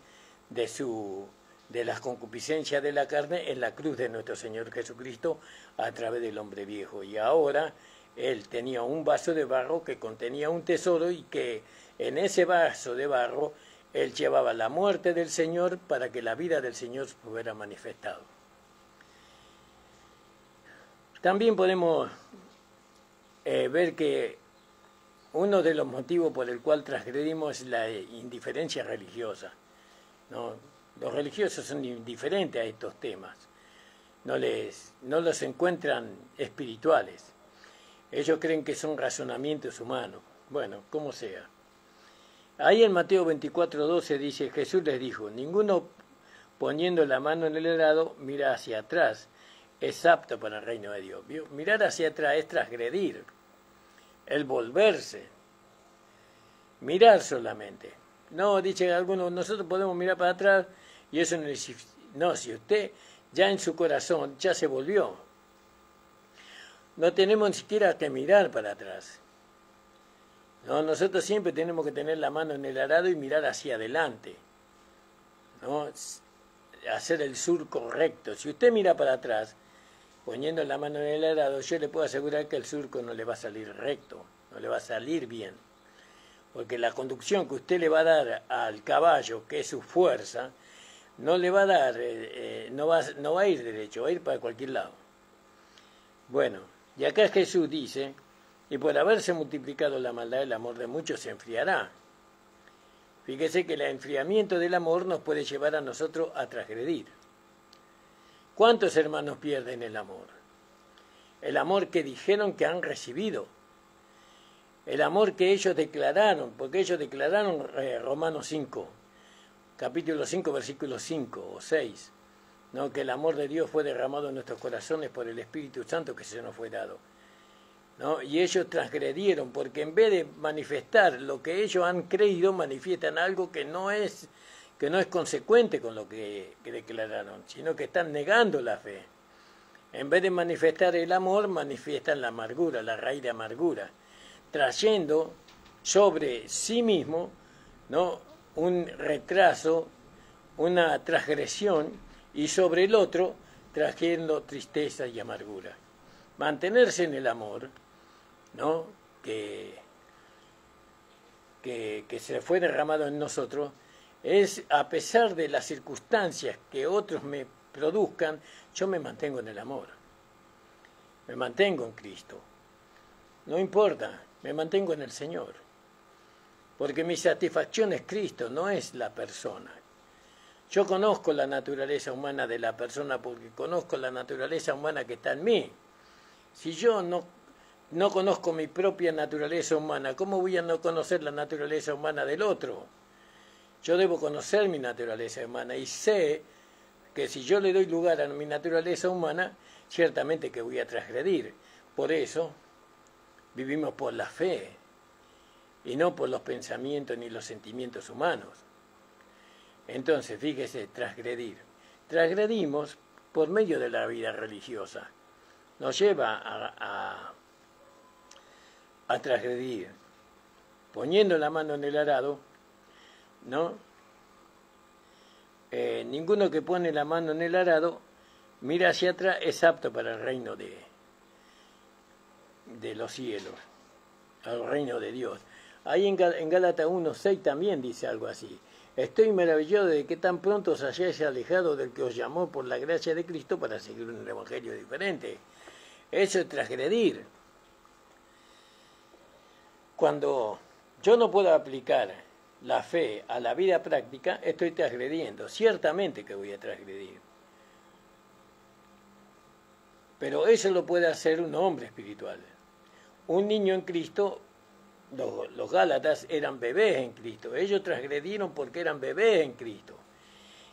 de las concupiscencias de la carne en la cruz de nuestro Señor Jesucristo a través del hombre viejo. Y ahora él tenía un vaso de barro que contenía un tesoro, y que en ese vaso de barro él llevaba la muerte del Señor para que la vida del Señor fuera manifestado. También podemos ver que uno de los motivos por el cual transgredimos es la indiferencia religiosa, ¿no? Los religiosos son indiferentes a estos temas, no los encuentran espirituales. Ellos creen que son razonamientos humanos. Bueno, como sea. Ahí en Mateo 24:12 dice, Jesús les dijo, ninguno poniendo la mano en el arado mira hacia atrás, es apto para el reino de Dios. ¿Vio? Mirar hacia atrás es transgredir, el volverse, mirar solamente. No, dice algunos, nosotros podemos mirar para atrás, y eso no, si usted ya en su corazón ya se volvió, no tenemos ni siquiera que mirar para atrás. No, nosotros siempre tenemos que tener la mano en el arado y mirar hacia adelante, ¿no?, hacer el surco recto. Si usted mira para atrás, poniendo la mano en el arado, yo le puedo asegurar que el surco no le va a salir recto, no le va a salir bien, porque la conducción que usted le va a dar al caballo, que es su fuerza, no le va a dar, no va a ir derecho, va a ir para cualquier lado. Bueno, y acá Jesús dice, y por haberse multiplicado la maldad, el amor de muchos se enfriará. Fíjese que el enfriamiento del amor nos puede llevar a nosotros a transgredir. ¿Cuántos hermanos pierden el amor? El amor que dijeron que han recibido. El amor que ellos declararon, porque ellos declararon Romanos 5, capítulo 5, versículos 5 o 6, ¿no?, que el amor de Dios fue derramado en nuestros corazones por el Espíritu Santo que se nos fue dado, ¿no? Y ellos transgredieron, porque en vez de manifestar lo que ellos han creído, manifiestan algo que no es consecuente con lo que declararon, sino que están negando la fe. En vez de manifestar el amor, manifiestan la amargura, la raíz de amargura, trayendo sobre sí mismo, ¿no?, un retraso, una transgresión, y sobre el otro trayendo tristeza y amargura. Mantenerse en el amor, ¿no?, que se fue derramado en nosotros, es, a pesar de las circunstancias que otros me produzcan, yo me mantengo en el amor, me mantengo en Cristo, no importa, me mantengo en el Señor, porque mi satisfacción es Cristo, no es la persona. Yo conozco la naturaleza humana de la persona porque conozco la naturaleza humana que está en mí. Si yo no conozco mi propia naturaleza humana, ¿cómo voy a no conocer la naturaleza humana del otro? Yo debo conocer mi naturaleza humana y sé que si yo le doy lugar a mi naturaleza humana, ciertamente que voy a transgredir. Por eso vivimos por la fe y no por los pensamientos ni los sentimientos humanos. Entonces, fíjese, transgredir. Transgredimos por medio de la vida religiosa. Nos lleva a transgredir, poniendo la mano en el arado, ¿no? Ninguno que pone la mano en el arado mira hacia atrás es apto para el reino de los cielos, al reino de Dios. Ahí en Gálatas 1:6 también dice algo así. Estoy maravillado de que tan pronto os hayáis alejado del que os llamó por la gracia de Cristo para seguir un evangelio diferente. Eso es transgredir. Cuando yo no puedo aplicar la fe a la vida práctica, estoy transgrediendo. Ciertamente que voy a transgredir. Pero eso lo puede hacer un hombre espiritual. Un niño en Cristo, los Gálatas eran bebés en Cristo. Ellos transgredieron porque eran bebés en Cristo.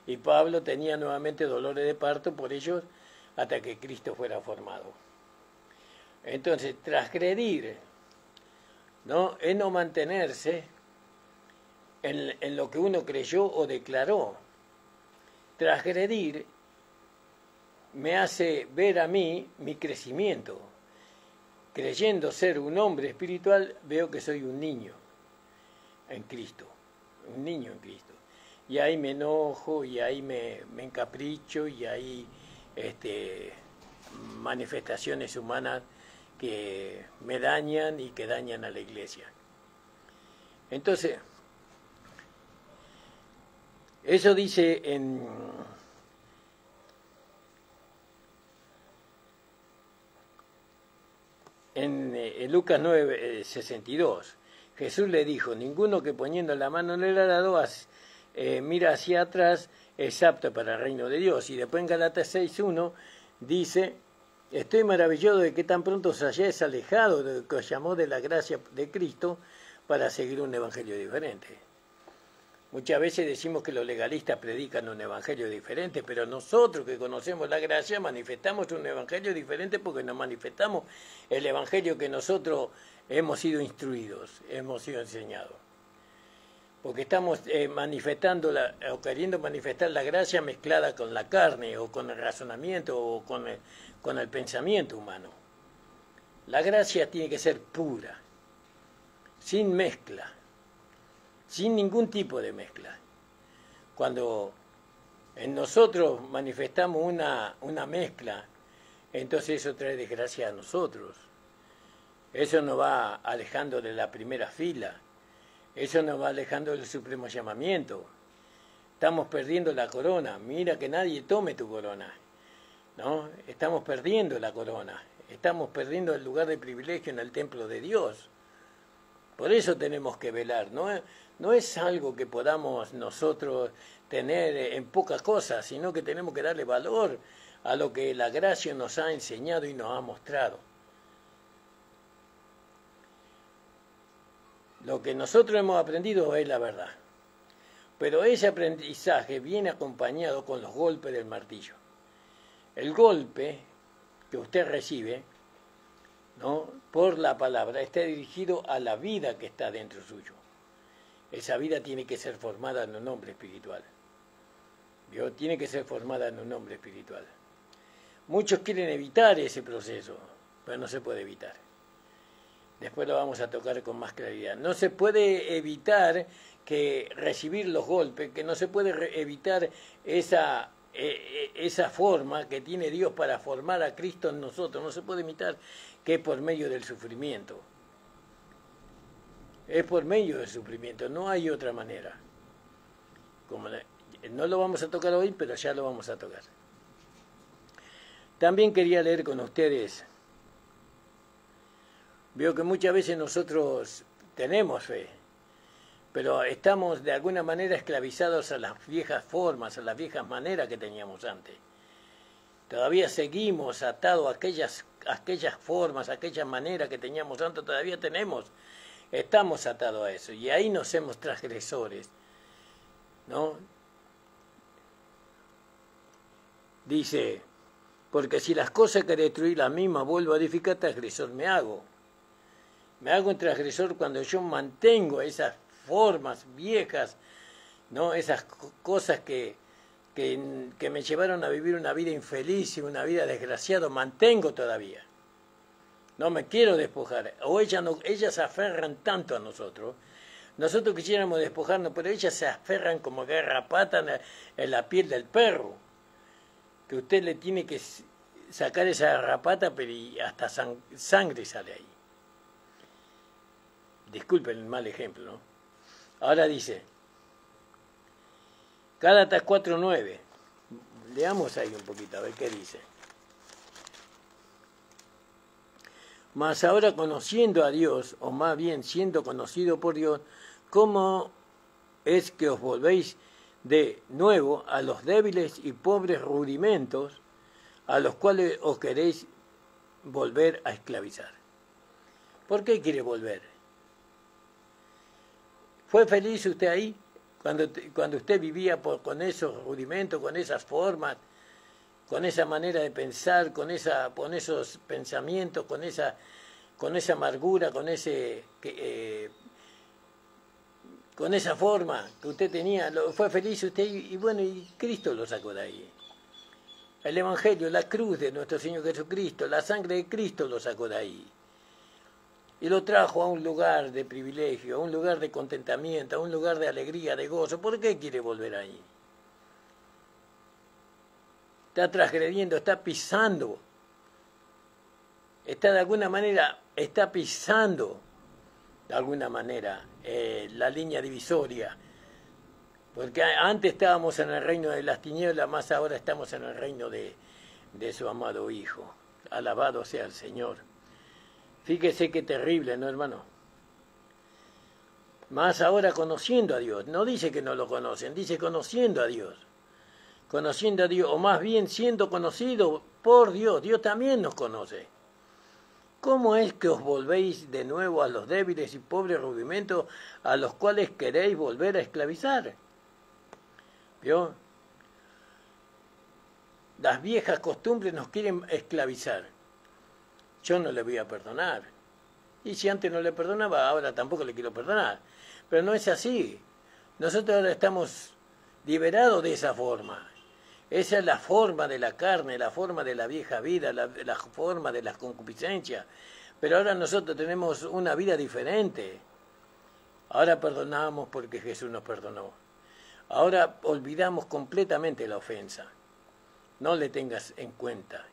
Y Pablo tenía nuevamente dolores de parto por ellos hasta que Cristo fuera formado. Entonces, transgredir, ¿no?, es no mantenerse en lo que uno creyó o declaró. Transgredir me hace ver a mí mi crecimiento. Creyendo ser un hombre espiritual, veo que soy un niño en Cristo, un niño en Cristo. Y ahí me enojo, y ahí me encapricho, y ahí manifestaciones humanas que me dañan y que dañan a la iglesia. Entonces, eso dice en Lucas 9:62. Jesús le dijo, ninguno que poniendo la mano en el arado mira hacia atrás es apto para el reino de Dios. Y después en Gálatas 6:1 dice, estoy maravillado de que tan pronto os hayáis alejado de lo que os llamó de la gracia de Cristo para seguir un evangelio diferente. Muchas veces decimos que los legalistas predican un evangelio diferente, pero nosotros que conocemos la gracia manifestamos un evangelio diferente porque nos manifestamos el evangelio que nosotros hemos sido instruidos, hemos sido enseñados. Porque estamos manifestando o queriendo manifestar la gracia mezclada con la carne o con el razonamiento o con el pensamiento humano. La gracia tiene que ser pura, sin mezcla, sin ningún tipo de mezcla. Cuando en nosotros manifestamos una mezcla, entonces eso trae desgracia a nosotros. Eso nos va alejando de la primera fila. Eso nos va alejando del supremo llamamiento. Estamos perdiendo la corona. Mira que nadie tome tu corona, ¿no? Estamos perdiendo la corona. Estamos perdiendo el lugar de privilegio en el templo de Dios. Por eso tenemos que velar. No es algo que podamos nosotros tener en poca cosa, sino que tenemos que darle valor a lo que la gracia nos ha enseñado y nos ha mostrado. Lo que nosotros hemos aprendido es la verdad. Pero ese aprendizaje viene acompañado con los golpes del martillo. El golpe que usted recibe, ¿no?, por la palabra está dirigido a la vida que está dentro suyo. Esa vida tiene que ser formada en un hombre espiritual. ¿Vio? Tiene que ser formada en un hombre espiritual. Muchos quieren evitar ese proceso, pero no se puede evitar. Después lo vamos a tocar con más claridad. No se puede evitar que recibir los golpes, que no se puede evitar esa forma que tiene Dios para formar a Cristo en nosotros. No se puede evitar que es por medio del sufrimiento. Es por medio del sufrimiento, no hay otra manera. No lo vamos a tocar hoy, pero ya lo vamos a tocar. También quería leer con ustedes. Veo que muchas veces nosotros tenemos fe, pero estamos de alguna manera esclavizados a las viejas formas, a las viejas maneras que teníamos antes. Todavía seguimos atados a aquellas formas, a aquellas maneras que teníamos antes, todavía estamos atados a eso, y ahí nos hacemos transgresores, ¿no? Dice, porque si las cosas que destruí las mismas vuelvo a edificar, transgresor me hago. Me hago un transgresor cuando yo mantengo esas formas viejas, ¿no? Esas cosas que me llevaron a vivir una vida infeliz y una vida desgraciada, mantengo todavía. No me quiero despojar. O ellas se aferran tanto a nosotros. Nosotros quisiéramos despojarnos, pero ellas se aferran como garrapata en la piel del perro. Que usted le tiene que sacar esa garrapata, pero hasta sangre sale ahí. Disculpen el mal ejemplo, ¿no? Ahora dice, Gálatas 4:9. Leamos ahí un poquito, a ver qué dice. Mas ahora conociendo a Dios, o más bien siendo conocido por Dios, ¿cómo es que os volvéis de nuevo a los débiles y pobres rudimentos a los cuales os queréis volver a esclavizar? ¿Por qué quiere volver? ¿Fue feliz usted ahí? Cuando usted vivía con esos rudimentos, con esas formas, con esa manera de pensar, con esos pensamientos, con esa amargura, con esa forma que usted tenía, fue feliz usted y bueno, y Cristo lo sacó de ahí. El Evangelio, la cruz de nuestro Señor Jesucristo, la sangre de Cristo lo sacó de ahí. Y lo trajo a un lugar de privilegio, a un lugar de contentamiento, a un lugar de alegría, de gozo. ¿Por qué quiere volver ahí? Está transgrediendo, está pisando. Está pisando de alguna manera la línea divisoria. Porque antes estábamos en el reino de las tinieblas, más ahora estamos en el reino de su amado Hijo. Alabado sea el Señor. Fíjese qué terrible, ¿no, hermano? Más ahora conociendo a Dios. No dice que no lo conocen, dice conociendo a Dios. Conociendo a Dios, o más bien siendo conocido por Dios. Dios también nos conoce. ¿Cómo es que os volvéis de nuevo a los débiles y pobres rudimentos a los cuales queréis volver a esclavizar? ¿Vio? Las viejas costumbres nos quieren esclavizar. Yo no le voy a perdonar. Y si antes no le perdonaba, ahora tampoco le quiero perdonar. Pero no es así. Nosotros ahora estamos liberados de esa forma. Esa es la forma de la carne, la forma de la vieja vida, la forma de las concupiscencias. Pero ahora nosotros tenemos una vida diferente. Ahora perdonamos porque Jesús nos perdonó. Ahora olvidamos completamente la ofensa. No le tengas en cuenta.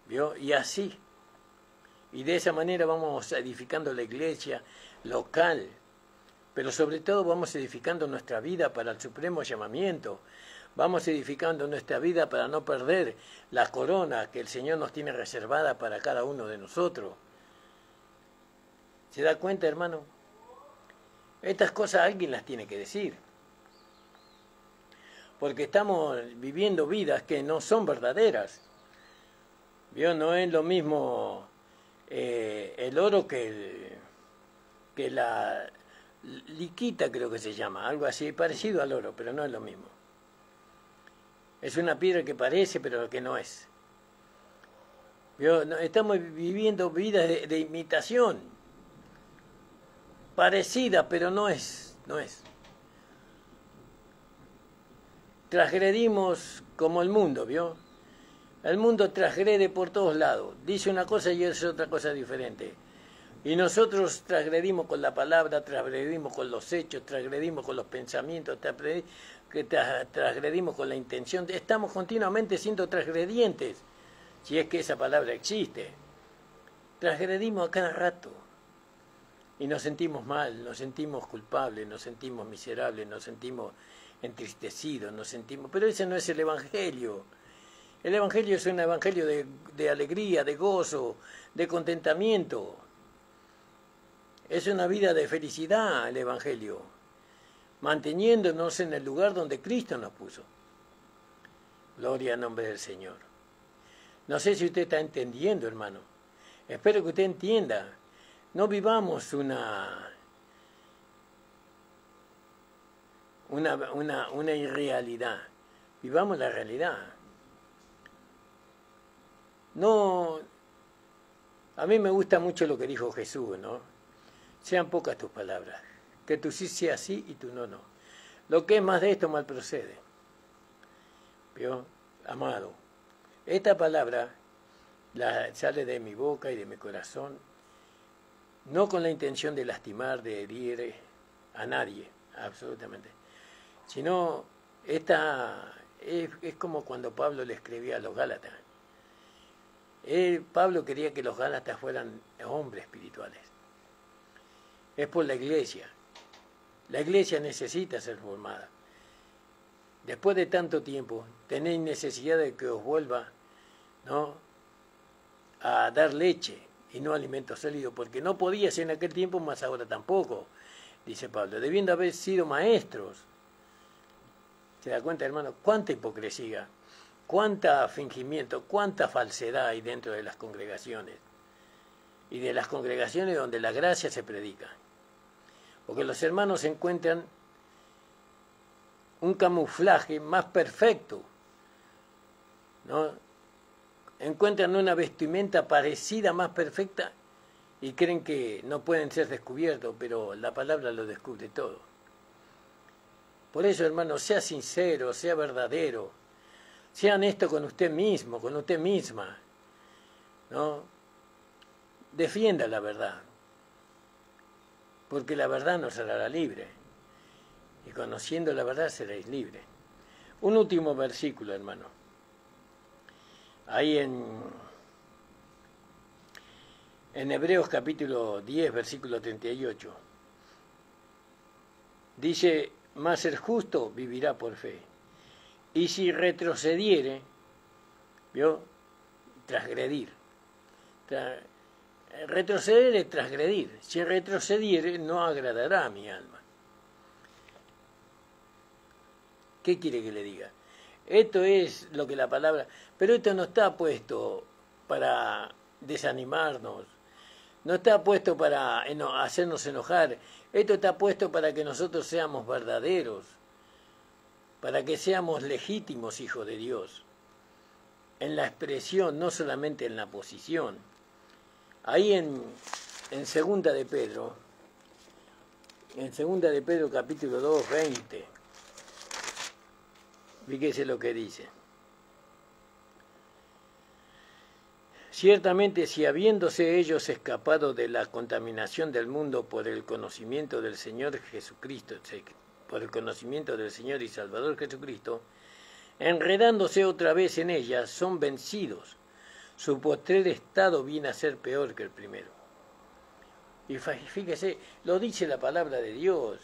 ¿Vio? Y así. Y de esa manera vamos edificando la iglesia local. Pero sobre todo vamos edificando nuestra vida para el supremo llamamiento. Vamos edificando nuestra vida para no perder la corona que el Señor nos tiene reservada para cada uno de nosotros. ¿Se da cuenta, hermano? Estas cosas alguien las tiene que decir. Porque estamos viviendo vidas que no son verdaderas. ¿Vio? No es lo mismo el oro que la liquita, creo que se llama, algo así, parecido al oro, pero no es lo mismo. Es una piedra que parece, pero que no es. ¿Vio? Estamos viviendo vidas de imitación, parecida, pero no es. Transgredimos como el mundo, ¿vio? El mundo transgrede por todos lados, dice una cosa y es otra cosa diferente. Y nosotros transgredimos con la palabra, transgredimos con los hechos, transgredimos con los pensamientos, transgredimos con la intención. Estamos continuamente siendo transgredientes, si es que esa palabra existe. Transgredimos a cada rato. Y nos sentimos mal, nos sentimos culpables, nos sentimos miserables, nos sentimos entristecidos, pero ese no es el Evangelio. El Evangelio es un Evangelio de alegría, de gozo, de contentamiento. Es una vida de felicidad el Evangelio, manteniéndonos en el lugar donde Cristo nos puso. Gloria al nombre del Señor. No sé si usted está entendiendo, hermano. Espero que usted entienda. No vivamos una irrealidad. Vivamos la realidad. No, a mí me gusta mucho lo que dijo Jesús, ¿no? Sean pocas tus palabras, que tu sí sea sí y tu no, no. Lo que es más de esto mal procede. ¿Vio? Amado, esta palabra sale de mi boca y de mi corazón, no con la intención de lastimar, de herir a nadie, absolutamente, sino esta es como cuando Pablo le escribía a los Gálatas. Pablo quería que los Gálatas fueran hombres espirituales. Es por la iglesia. La iglesia necesita ser formada. Después de tanto tiempo, tenéis necesidad de que os vuelva, ¿no?, a dar leche y no alimento sólido, porque no podías en aquel tiempo, más ahora tampoco, dice Pablo, debiendo haber sido maestros. ¿Se da cuenta, hermano? Cuánta hipocresía, cuánta fingimiento, cuánta falsedad hay dentro de las congregaciones, y de las congregaciones donde la gracia se predica. Porque los hermanos encuentran un camuflaje más perfecto, ¿no? Encuentran una vestimenta parecida, más perfecta, y creen que no pueden ser descubiertos, pero la palabra lo descubre todo. Por eso, hermano, sea sincero, sea verdadero, sea honesto con usted mismo, con usted misma, ¿no? Defienda la verdad, porque la verdad nos hará libre, y conociendo la verdad seréis libres. Un último versículo, hermano. Ahí en Hebreos capítulo 10, versículo 38, dice, mas el justo vivirá por fe, y si retrocediere, ¿vio? Transgredir. Retroceder es transgredir. Si retrocediere, no agradará a mi alma. ¿Qué quiere que le diga? Esto es lo que la palabra... Pero esto no está puesto para desanimarnos, no está puesto para hacernos enojar, esto está puesto para que nosotros seamos verdaderos, para que seamos legítimos hijos de Dios, en la expresión, no solamente en la posición. Ahí en Segunda de Pedro, capítulo 2, 20, fíjese lo que dice. Ciertamente, si habiéndose ellos escapado de la contaminación del mundo por el conocimiento del Señor Jesucristo, por el conocimiento del Señor y Salvador Jesucristo, enredándose otra vez en ella, son vencidos. Su postrer estado viene a ser peor que el primero. Y fíjese, lo dice la palabra de Dios.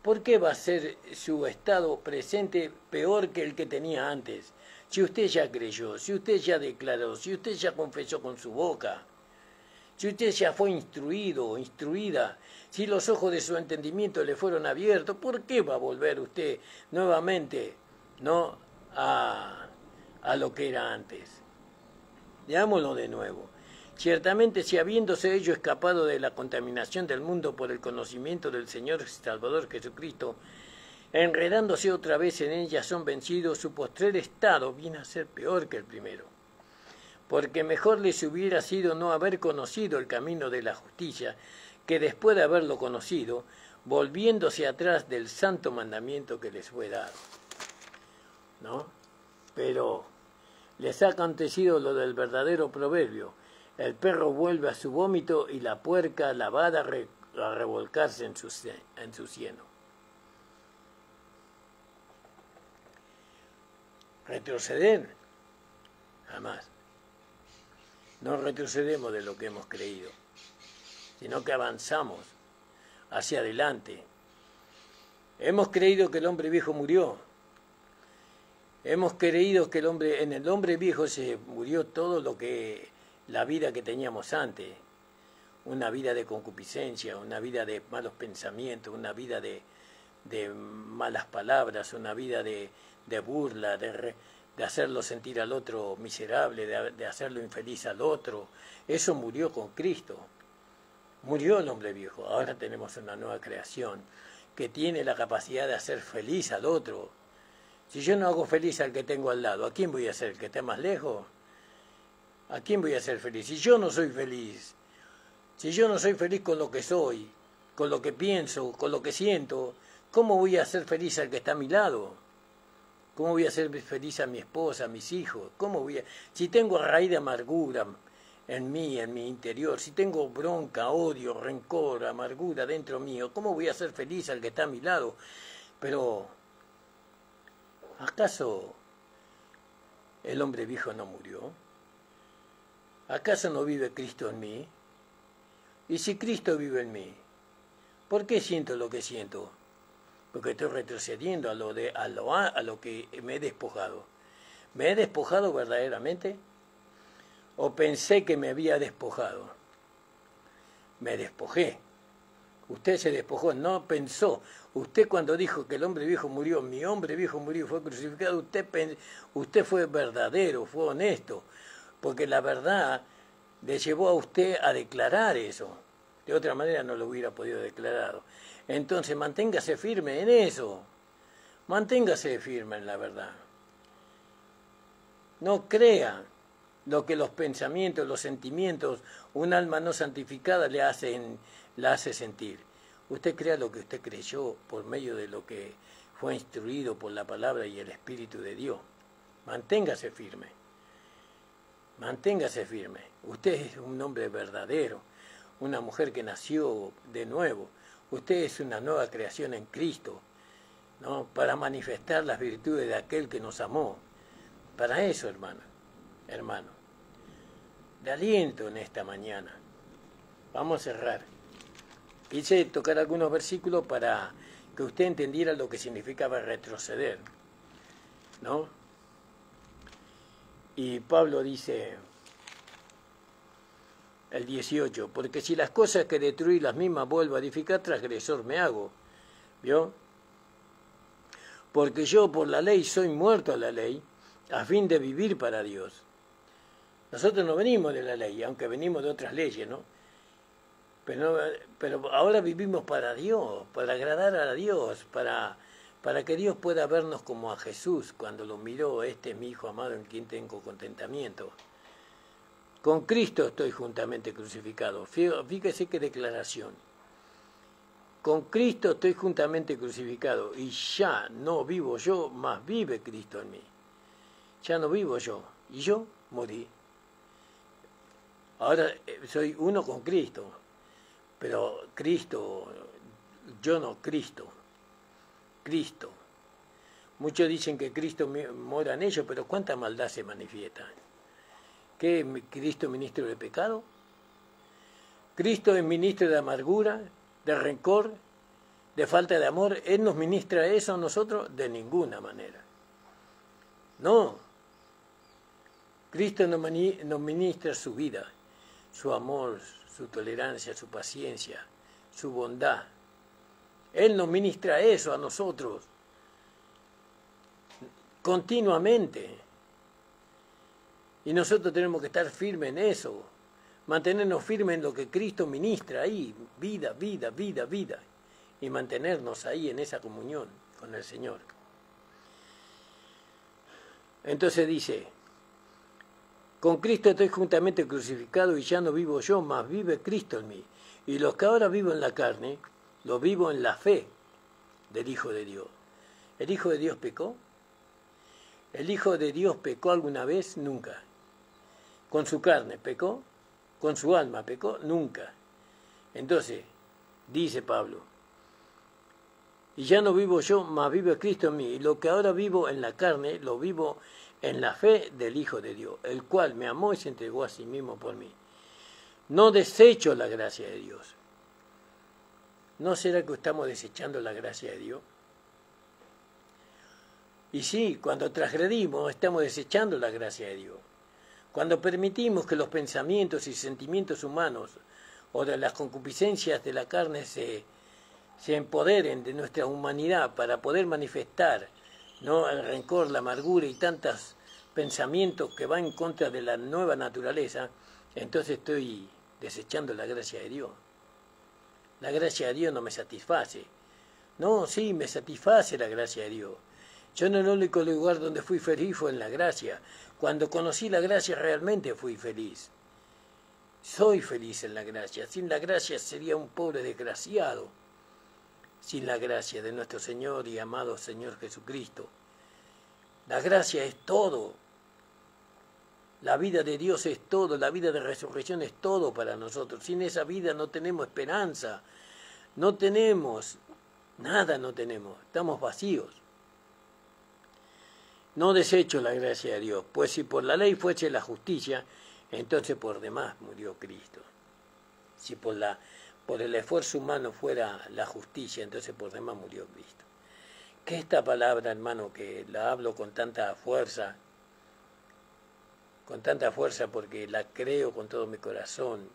¿Por qué va a ser su estado presente peor que el que tenía antes? Si usted ya creyó, si usted ya declaró, si usted ya confesó con su boca, si usted ya fue instruido o instruida, si los ojos de su entendimiento le fueron abiertos, ¿por qué va a volver usted nuevamente, no, a lo que era antes? Leámoslo de nuevo. Ciertamente, si habiéndose ellos escapado de la contaminación del mundo por el conocimiento del Señor Salvador Jesucristo, enredándose otra vez en ella, son vencidos, su postrer estado viene a ser peor que el primero. Porque mejor les hubiera sido no haber conocido el camino de la justicia, que después de haberlo conocido, volviéndose atrás del santo mandamiento que les fue dado. ¿No? Pero les ha acontecido lo del verdadero proverbio: el perro vuelve a su vómito y la puerca lavada a revolcarse en su cieno. ¿Retroceder? Jamás. No retrocedemos de lo que hemos creído, sino que avanzamos hacia adelante. Hemos creído que el hombre viejo murió. Hemos creído que en el hombre viejo se murió todo lo que la vida que teníamos antes. una vida de concupiscencia, una vida de malos pensamientos, una vida de malas palabras, una vida de burla, de hacerlo sentir al otro miserable, de hacerlo infeliz al otro. Eso murió con Cristo. Murió el hombre viejo. Ahora tenemos una nueva creación que tiene la capacidad de hacer feliz al otro. Si yo no hago feliz al que tengo al lado, ¿a quién voy a hacer? ¿El que está más lejos? ¿A quién voy a hacer feliz? Si yo no soy feliz, si yo no soy feliz con lo que soy, con lo que pienso, con lo que siento, ¿cómo voy a hacer feliz al que está a mi lado? ¿Cómo voy a hacer feliz a mi esposa, a mis hijos? Si tengo raíz de amargura en mí, en mi interior, si tengo bronca, odio, rencor, amargura dentro mío, ¿cómo voy a hacer feliz al que está a mi lado? Pero, ¿acaso el hombre viejo no murió? ¿Acaso no vive Cristo en mí? Y si Cristo vive en mí, ¿por qué siento lo que siento? Porque estoy retrocediendo a lo que me he despojado. ¿Me he despojado verdaderamente? ¿O pensé que me había despojado? Me despojé. Usted se despojó, no pensó. Usted cuando dijo que el hombre viejo murió, mi hombre viejo murió, fue crucificado, usted fue verdadero, fue honesto. Porque la verdad le llevó a usted a declarar eso. De otra manera no lo hubiera podido declarar. Entonces manténgase firme en eso. Manténgase firme en la verdad. No crea lo que los pensamientos, los sentimientos, un alma no santificada la hace sentir. Usted crea lo que usted creyó por medio de lo que fue instruido por la palabra y el Espíritu de Dios. Manténgase firme. Manténgase firme. Usted es un hombre verdadero, una mujer que nació de nuevo. Usted es una nueva creación en Cristo, ¿no? Para manifestar las virtudes de aquel que nos amó. Para eso, hermano. Le aliento en esta mañana. Vamos a cerrar. Quise tocar algunos versículos para que usted entendiera lo que significaba retroceder, ¿no? Y Pablo dice, el 18, porque si las cosas que destruí las mismas vuelvo a edificar, transgresor me hago. ¿Vio? Porque yo por la ley soy muerto a la ley, a fin de vivir para Dios. Nosotros no venimos de la ley, aunque venimos de otras leyes, ¿no? Pero ahora vivimos para Dios, para agradar a Dios, para que Dios pueda vernos como a Jesús cuando lo miró, este es mi Hijo amado en quien tengo contentamiento. Con Cristo estoy juntamente crucificado. Fíjese qué declaración. Con Cristo estoy juntamente crucificado y ya no vivo yo, mas vive Cristo en mí. Ya no vivo yo y yo morí. Ahora soy uno con Cristo, pero Cristo, yo no, Cristo. Muchos dicen que Cristo mora en ellos, pero ¿cuánta maldad se manifiesta? ¿Qué es Cristo ministro de pecado? Cristo es ministro de amargura, de rencor, de falta de amor. ¿Él nos ministra eso a nosotros? De ninguna manera. No. Cristo nos ministra su vida, su amor, su tolerancia, su paciencia, su bondad. Él nos ministra eso a nosotros continuamente. Y nosotros tenemos que estar firmes en eso, mantenernos firmes en lo que Cristo ministra ahí, vida, vida, vida, vida, y mantenernos ahí en esa comunión con el Señor. Entonces dice, con Cristo estoy juntamente crucificado y ya no vivo yo, mas vive Cristo en mí. Y los que ahora vivo en la carne, lo vivo en la fe del Hijo de Dios. ¿El Hijo de Dios pecó? ¿El Hijo de Dios pecó alguna vez? Nunca. ¿Con su carne pecó? ¿Con su alma pecó? Nunca. Entonces, dice Pablo, y ya no vivo yo, mas vive Cristo en mí. Y lo que ahora vivo en la carne, lo vivo en la fe del Hijo de Dios, el cual me amó y se entregó a sí mismo por mí. No desecho la gracia de Dios. ¿No será que estamos desechando la gracia de Dios? Y sí, cuando transgredimos, estamos desechando la gracia de Dios. Cuando permitimos que los pensamientos y sentimientos humanos o de las concupiscencias de la carne se empoderen de nuestra humanidad para poder manifestar, ¿no?, el rencor, la amargura y tantos pensamientos que van en contra de la nueva naturaleza, entonces estoy desechando la gracia de Dios. La gracia de Dios no me satisface. No, sí, me satisface la gracia de Dios. Yo en el único lugar donde fui feliz fue en la gracia. Cuando conocí la gracia realmente fui feliz. Soy feliz en la gracia. Sin la gracia sería un pobre desgraciado. Sin la gracia de nuestro Señor y amado Señor Jesucristo. La gracia es todo. La vida de Dios es todo. La vida de resurrección es todo para nosotros. Sin esa vida no tenemos esperanza. No tenemos, nada no tenemos. Estamos vacíos. No desecho la gracia de Dios, pues si por la ley fuese la justicia, entonces por demás murió Cristo. Si por el esfuerzo humano fuera la justicia, entonces por demás murió Cristo. Que esta palabra, hermano, que la hablo con tanta fuerza porque la creo con todo mi corazón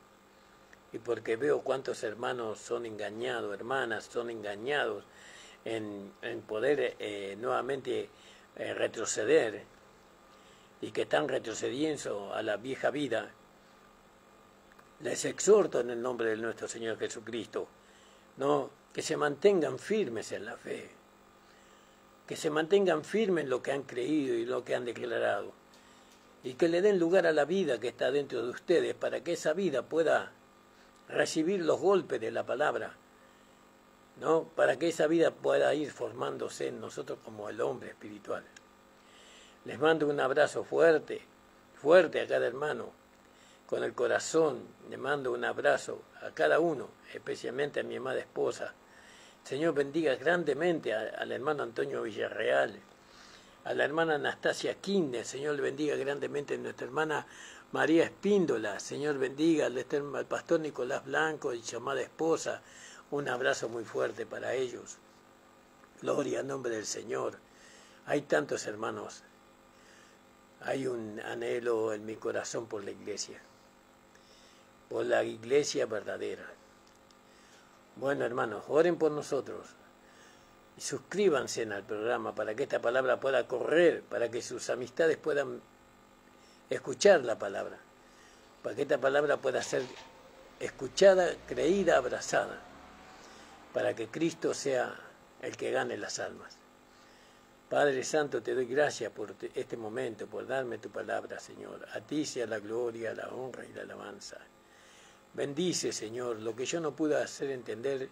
y porque veo cuántos hermanos son engañados, hermanas son engañados en poder nuevamente retroceder y que están retrocediendo a la vieja vida. Les exhorto en el nombre de nuestro Señor Jesucristo, ¿no?, que se mantengan firmes en la fe, que se mantengan firmes en lo que han creído y lo que han declarado, y que le den lugar a la vida que está dentro de ustedes para que esa vida pueda recibir los golpes de la palabra, ¿no?, para que esa vida pueda ir formándose en nosotros como el hombre espiritual. Les mando un abrazo fuerte, fuerte a cada hermano, con el corazón. Le mando un abrazo a cada uno, especialmente a mi amada esposa. Señor bendiga grandemente al hermano Antonio Villarreal, a la hermana Anastasia Kirchner. Señor le bendiga grandemente a nuestra hermana María Espíndola. Señor bendiga al pastor Nicolás Blanco y su amada esposa. Un abrazo muy fuerte para ellos. Gloria al nombre del Señor. Hay tantos hermanos. Hay un anhelo en mi corazón por la iglesia verdadera. Bueno, hermanos, oren por nosotros y suscríbanse al programa para que esta palabra pueda correr, para que sus amistades puedan escuchar la palabra, para que esta palabra pueda ser escuchada, creída, abrazada, para que Cristo sea el que gane las almas. Padre Santo, te doy gracias por este momento, por darme tu palabra, Señor. A ti sea la gloria, la honra y la alabanza. Bendice, Señor, lo que yo no pude hacer entender,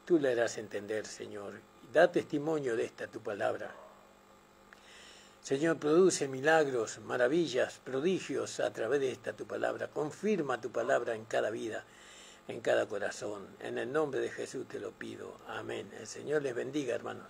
tú le harás entender, Señor. Da testimonio de esta tu palabra. Señor, produce milagros, maravillas, prodigios a través de esta tu palabra. Confirma tu palabra en cada vida, en cada corazón. En el nombre de Jesús te lo pido. Amén. El Señor les bendiga, hermanos.